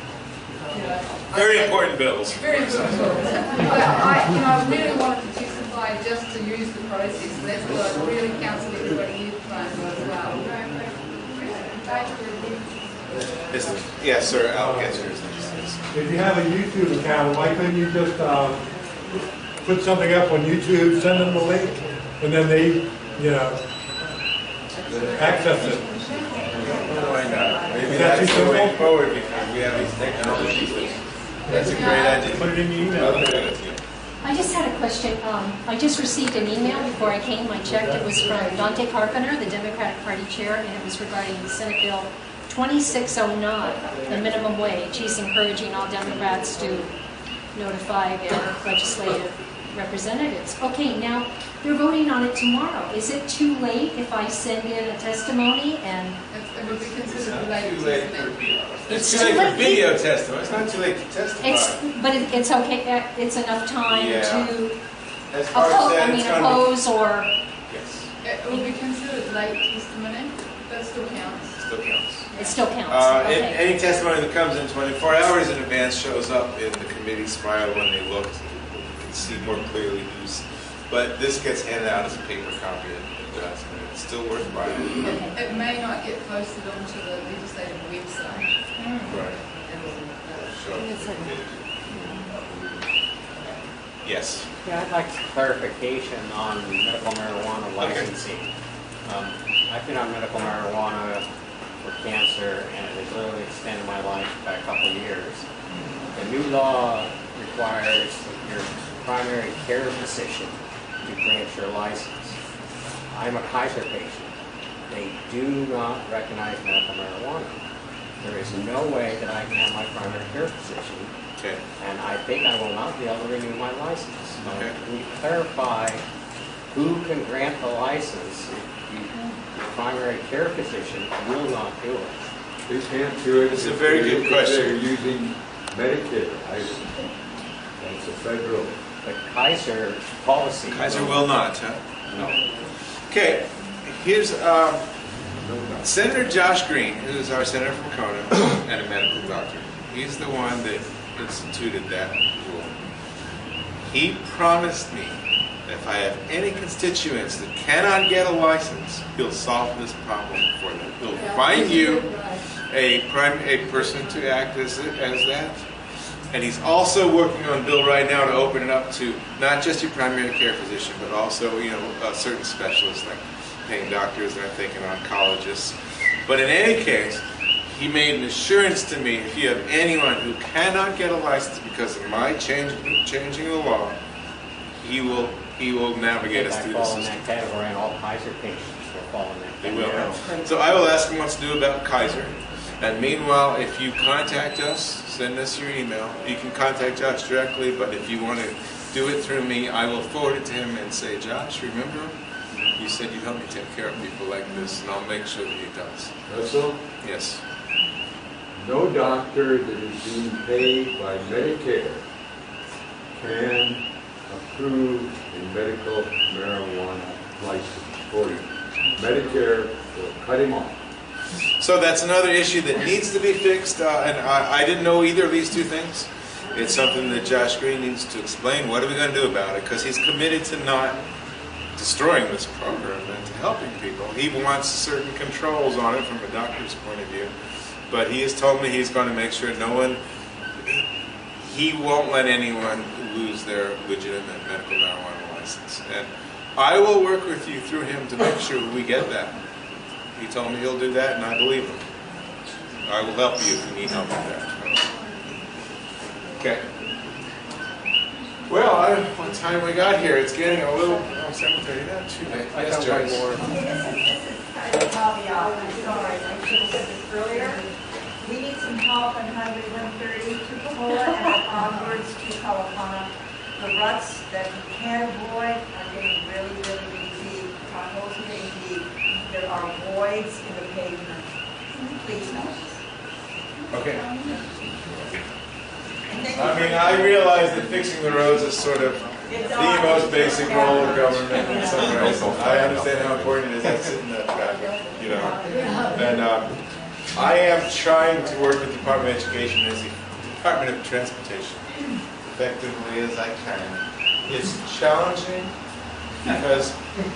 Very important bills. Very important bills. But I really wanted to testify just to use the process, and that's what I really counsel everybody here to try and do as well. Yes, sir, I'll get yours. If you have a YouTube account, why couldn't you just put something up on YouTube, send them the link, and then they, access it? Why not? Maybe that's the way forward, because we have these technologies. That's a great idea. Put it in your email. Okay. I just had a question. I just received an email before I came. I checked. It was from Dante Carpenter, the Democratic Party chair, and it was regarding the Senate Bill 2609, the minimum wage. He's encouraging all Democrats to notify their legislative representatives. Okay, now they're voting on it tomorrow. Is it too late if I send in a testimony and... It would be considered late testimony. It's too late for video testimony. It's not too late to testify. But it's okay. It's enough time to as far oppose or... Yes. It will be considered late testimony, but it still counts. Still counts. It still counts. Okay. Any testimony that comes in 24 hours in advance shows up in the committee's file when they look. You can see more clearly who's. But this gets handed out as a paper copy. It's still worth buying. It may not get posted onto the legislative website. Right. Yes. Yeah, I'd like clarification on medical marijuana licensing. I've been on medical marijuana for cancer, and it has literally extended my life by a couple of years. The new law requires your primary care physician to grant your license. I'm a Kaiser patient. They do not recognize medical marijuana. There is no way that I can have my primary care physician Okay. And I think I will not be able to renew my license. Okay. Can you clarify who can grant the license? The primary care physician will not do it. They can't do it. It's a very good question. They're using Medicare. That's a federal. The Kaiser policy. Kaiser will not, huh? No. Okay, here's Senator Josh Green, who is our senator from Kona and a medical doctor. He's the one that instituted that rule. He promised me that if I have any constituents that cannot get a license, he'll solve this problem for them. He'll find you a person to act as that. And he's also working on a bill right now to open it up to not just your primary care physician, but also, certain specialists like pain doctors, and I'm thinking oncologists. But in any case, he made an assurance to me, if you have anyone who cannot get a license because of my changing the law, he will navigate us through the system. Fall in that category, and all Kaiser patients will fall in that They category. will. So I will ask him what to do about Kaiser. And meanwhile, if you contact us, send us your email. You can contact Josh directly, but if you want to do it through me, I will forward it to him and say, Josh, remember, you said you'd help me take care of people like this, and I'll make sure that he does. Russell? Yes. No doctor that is being paid by Medicare can approve a medical marijuana license for you. Medicare will cut him off. So that's another issue that needs to be fixed, and I didn't know either of these two things. It's something that Josh Green needs to explain. What are we going to do about it? Because he's committed to not destroying this program and to helping people. He wants certain controls on it from a doctor's point of view, but he has told me he's going to make sure he won't let anyone lose their legitimate medical marijuana license. And I will work with you through him to make sure we get that. He told me he'll do that, and I believe him. I will help you if you need help with that. Okay. Well, what time we got here? It's getting a little 7:30. Not too late. Yes, Joyce. This is kind of a caveat. I'm sorry, I should have said this earlier. We need some help on Highway 130 to Puna and onwards to Kalapana. The ruts that we can avoid are getting really, really deep. Potholes are getting deep. There are voids in the pavement. Please help us. Okay. I mean, I realize that fixing the roads is sort of the most basic role of government in some ways. I understand how important it is to sit in that traffic, And I am trying to work with the Department of Education as the Department of Transportation effectively as I can. It's challenging because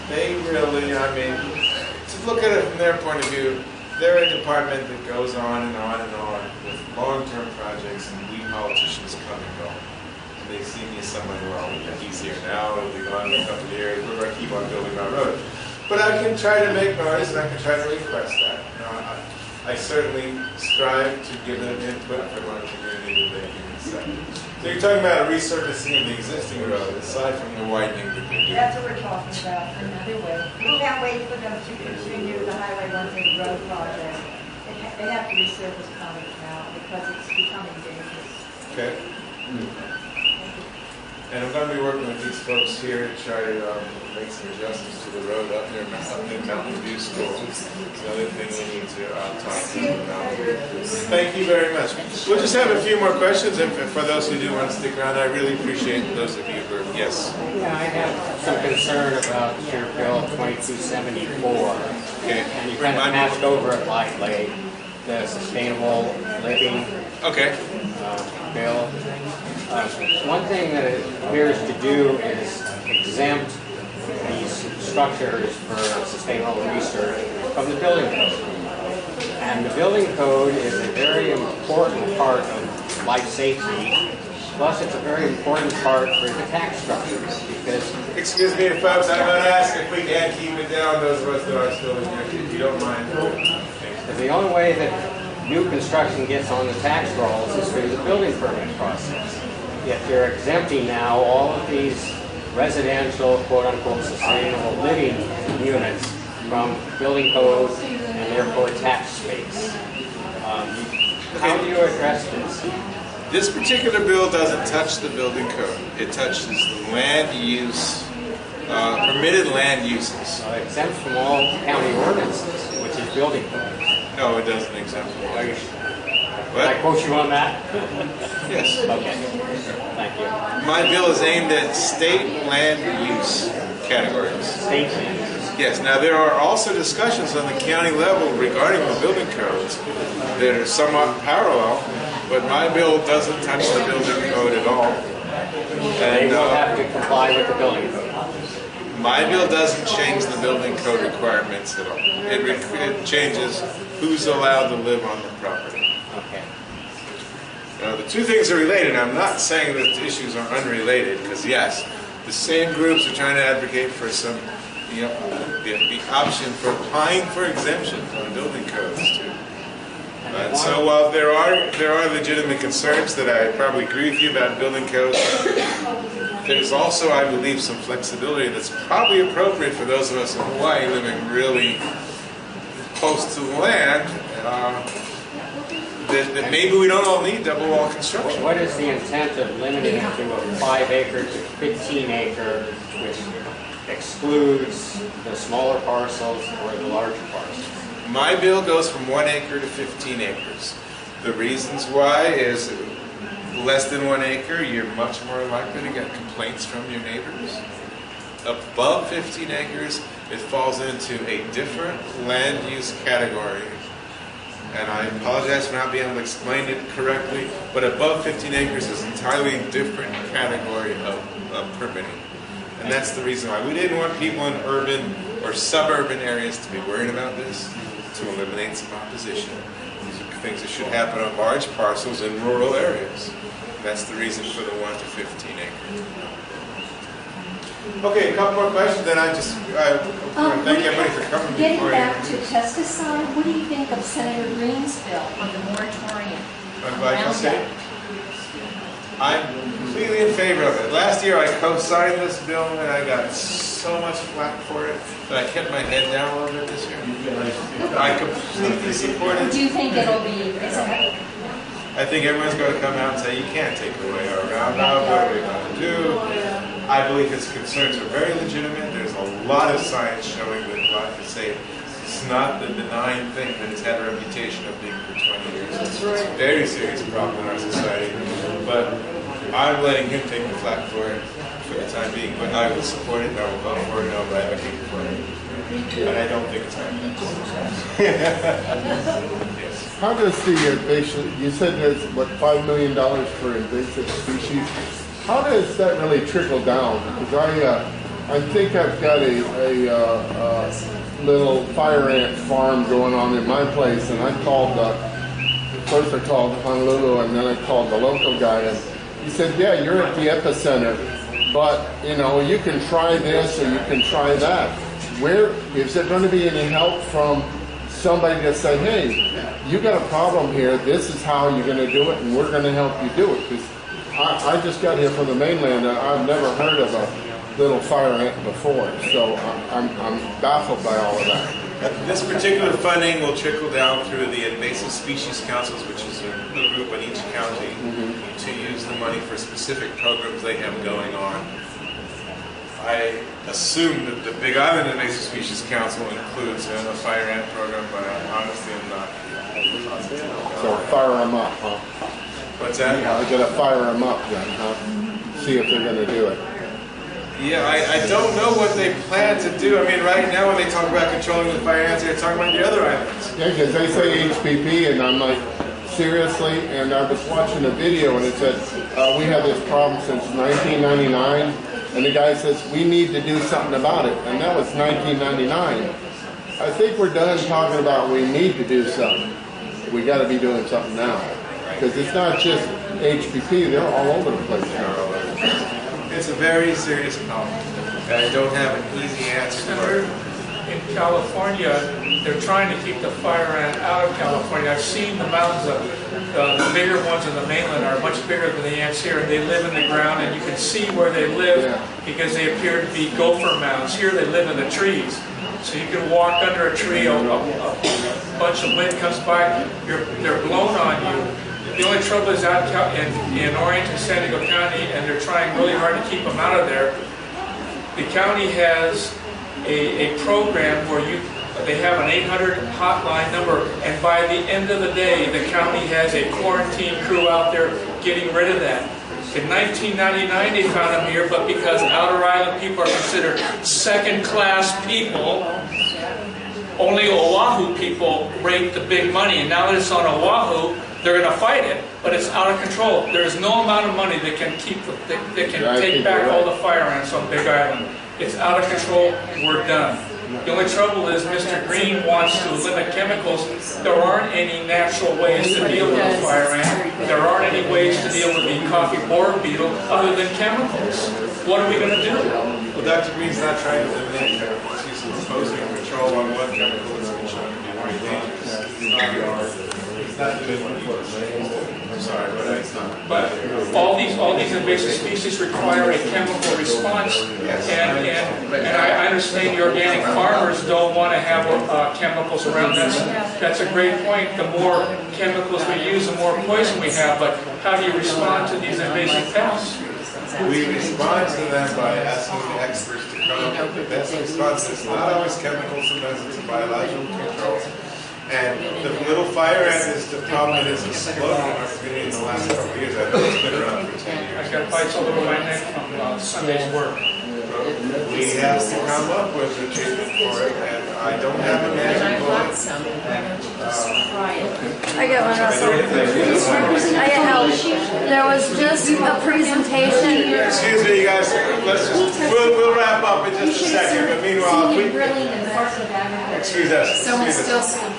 they really, to look at it from their point of view, they're a department that goes on and on and on with long-term projects, and we politicians come and go. And they see me as someone, well, he's here now, it'll be gone in a couple of years, we're going to keep on building our road. But I can try to make noise, and I can try to request that. I certainly strive to give them input from our community that they can accept. So you're talking about a resurfacing of the existing road, aside from the widening that we're doing. That's what we're talking about, another way. We can't wait for them to continue the Highway 130 road project. They have to resurface Congress now because it's becoming dangerous. Okay. And I'm going to be working with these folks here to try to make some adjustments to the road up near Mountain View School. It's another thing we need to talk to them about. Thank you very much. We'll just have a few more questions, and for those who do want to stick around, I really appreciate those of you who are, yes. Yeah, I have some concern about your bill 2274. Okay. And you kind of passed over it lightly, the sustainable living bill. One thing that it appears to do is exempt these structures for sustainable research from the building code. And the building code is a very important part of life safety, plus it's a very important part for the tax structure. Because excuse me, folks, I'm going to ask if we can keep it down, those of us that are still in here, if you don't mind. The only way that new construction gets on the tax rolls is through the building permit process. Yet you're exempting now all of these residential, quote-unquote, sustainable living units from building code and therefore tax space. How do you address this? This particular bill doesn't touch the building code. It touches the land use, permitted land uses. Exempt from all county ordinances, which is building code. No, it doesn't exempt from all. Can I quote you on that? Yes. Okay. Thank you. My bill is aimed at state land use categories. State land use. Yes. Now there are also discussions on the county level regarding the building codes that are somewhat parallel, but my bill doesn't touch the building code at all. They will have to comply with the building code. My bill doesn't change the building code requirements at all. It changes who's allowed to live on the property. Okay. Now, the two things are related. I'm not saying that the issues are unrelated, because yes, the same groups are trying to advocate for some, the option for applying for exemption on building codes too. And so while there are legitimate concerns that I probably agree with you about building codes, there's also, I believe, some flexibility that's probably appropriate for those of us in Hawaii living really close to the land. That maybe we don't all need double wall construction. What is the intent of limiting it to a 5-acre to 15-acre, which excludes the smaller parcels or the larger parcels? My bill goes from 1 acre to 15 acres. The reasons why is less than 1 acre, you're much more likely to get complaints from your neighbors. Above 15 acres, it falls into a different land use category. And I apologize for not being able to explain it correctly, but above 15 acres is an entirely different category of permitting. And that's the reason why we didn't want people in urban or suburban areas to be worried about this, to eliminate some opposition. These are things that should happen on large parcels in rural areas. And that's the reason for the 1 to 15 acres. Okay, a couple more questions, then I want to thank everybody for coming. Getting back to pesticide, what do you think of Senator Green's bill on the moratorium? On glyphosate? I'm completely in favor of it. Last year I co-signed this bill and I got so much flack for it that I kept my head down a little bit this year. I completely support it. Do you think it'll be accepted? I think everyone's going to come out and say, you can't take away our Roundup, what are we going to do? I believe his concerns are very legitimate. There's a lot of science showing that glyphosate is not the benign thing that it's had a reputation of being for 20 years. It's a very serious problem in our society. But I'm letting him take the flak for it for the time being. But I will support it, and I will vote for it, and I will advocate for it. And I don't think it's going to Yes. How does the invasive, you said there's, what, $5 million for invasive species? How does that really trickle down? Because I think I've got a little fire ant farm going on in my place, and I called, first I called Honolulu, and then I called the local guy, and he said, yeah, you're at the epicenter, but, you can try this or you can try that. Where, is there going to be any help from somebody to say, hey, you got a problem here, this is how you're going to do it, and we're going to help you do it? Because I just got here from the mainland, and I've never heard of a little fire ant before, so I'm baffled by all of that. This particular funding will trickle down through the invasive species councils, which is a group in each county, to use the money for specific programs they have going on. I assume that the Big Island Invasive Species Council includes a fire ant program, but I honestly am not. So fire them up, huh? What's that? I gotta fire them up then, huh? See if they're gonna do it. Yeah, I don't know what they plan to do. I mean, right now when they talk about controlling the fire ants, they're talking about the other islands. Yeah, because they say HPP, and I'm like, seriously? And I was watching a video, and it said, we have this problem since 1999, and the guy says, we need to do something about it, and that was 1999. I think we're done talking about we need to do something. We gotta be doing something now. Because it's not just HPP, they're all over the place now. It's a very serious problem. I don't have an easy answer for it. In California, they're trying to keep the fire ant out of California. I've seen the mountains of the bigger ones in the mainland are much bigger than the ants here, and they live in the ground, and you can see where they live because they appear to be gopher mounds. Here they live in the trees. So you can walk under a tree, a bunch of wind comes by, they're blown on you. The only trouble is out in Orange and San Diego County, and they're trying really hard to keep them out of there. The county has a program where they have an 800 hotline number, and by the end of the day, the county has a quarantine crew out there getting rid of that. In 1999, they found them here, but because Outer Island people are considered second-class people, only Oahu people rate the big money. And now that it's on Oahu, they're going to fight it, but it's out of control. There is no amount of money that can take back all the fire ants on Big Island. It's out of control. We're done. The only trouble is Mr. Green wants to limit chemicals. There aren't any natural ways to deal with the fire ant. There aren't any ways to deal with the coffee borer beetle other than chemicals. What are we going to do? Well, Dr. Green's not trying to eliminate chemicals. He's imposing control on what chemical is been shown to be very dangerous. He's not doing what he was saying. I'm sorry, but it's not. But all these invasive species require a chemical response, and I understand the organic farmers don't want to have chemicals around. That's a great point. The more chemicals we use, the more poison we have. But how do you respond to these invasive pests? We respond to them by asking the experts to come up with the best response. It's not always chemicals, sometimes it's biological control. And the little fire ant is the problem that has exploded in our community in the last couple of years. I know it's been around for 10 years. I got bites all over my neck from Sunday's work. We have to come up with a treatment for it, and I don't have a magic bullet. I get one, Russell. I get help. There was just a presentation. Excuse me, you guys. We'll wrap up in just a second. But meanwhile, excuse us. Someone's still sleeping.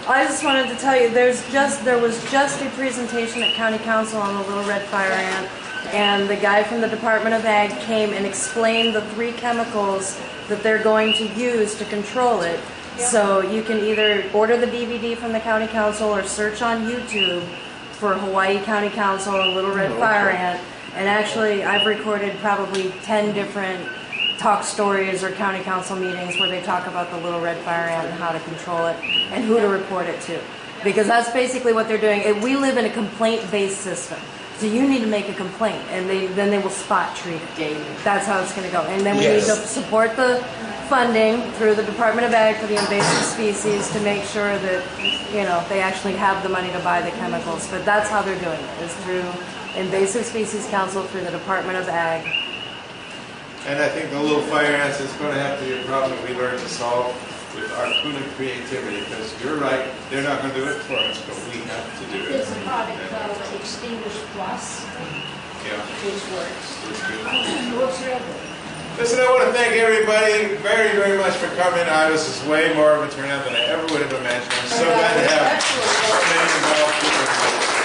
I just wanted to tell you, there was just a presentation at County Council on the little red fire ant, and the guy from the Department of Ag came and explained the 3 chemicals that they're going to use to control it. So you can either order the DVD from the County Council or search on YouTube for Hawaii County Council and little red fire ant. And actually, I've recorded probably 10 different talk stories or county council meetings where they talk about the little red fire ant and how to control it and who to report it to. Because that's basically what they're doing. We live in a complaint-based system. So you need to make a complaint, and then they will spot treat it. That's how it's going to go. And then we need to support the funding through the Department of Ag for the invasive species to make sure that, they actually have the money to buy the chemicals. But that's how they're doing it, is through Invasive Species Council through the Department of Ag. And I think the little fire ants is going to have to be a problem that we learn to solve with our Puna creativity, because you're right, they're not going to do it for us, but we have to do it. There's a product called Extinguish Plus, which works. It works real good. Listen, I want to thank everybody very, very much for coming. This is way more of a turnout than I ever would have imagined. I'm so glad to have so many involved people.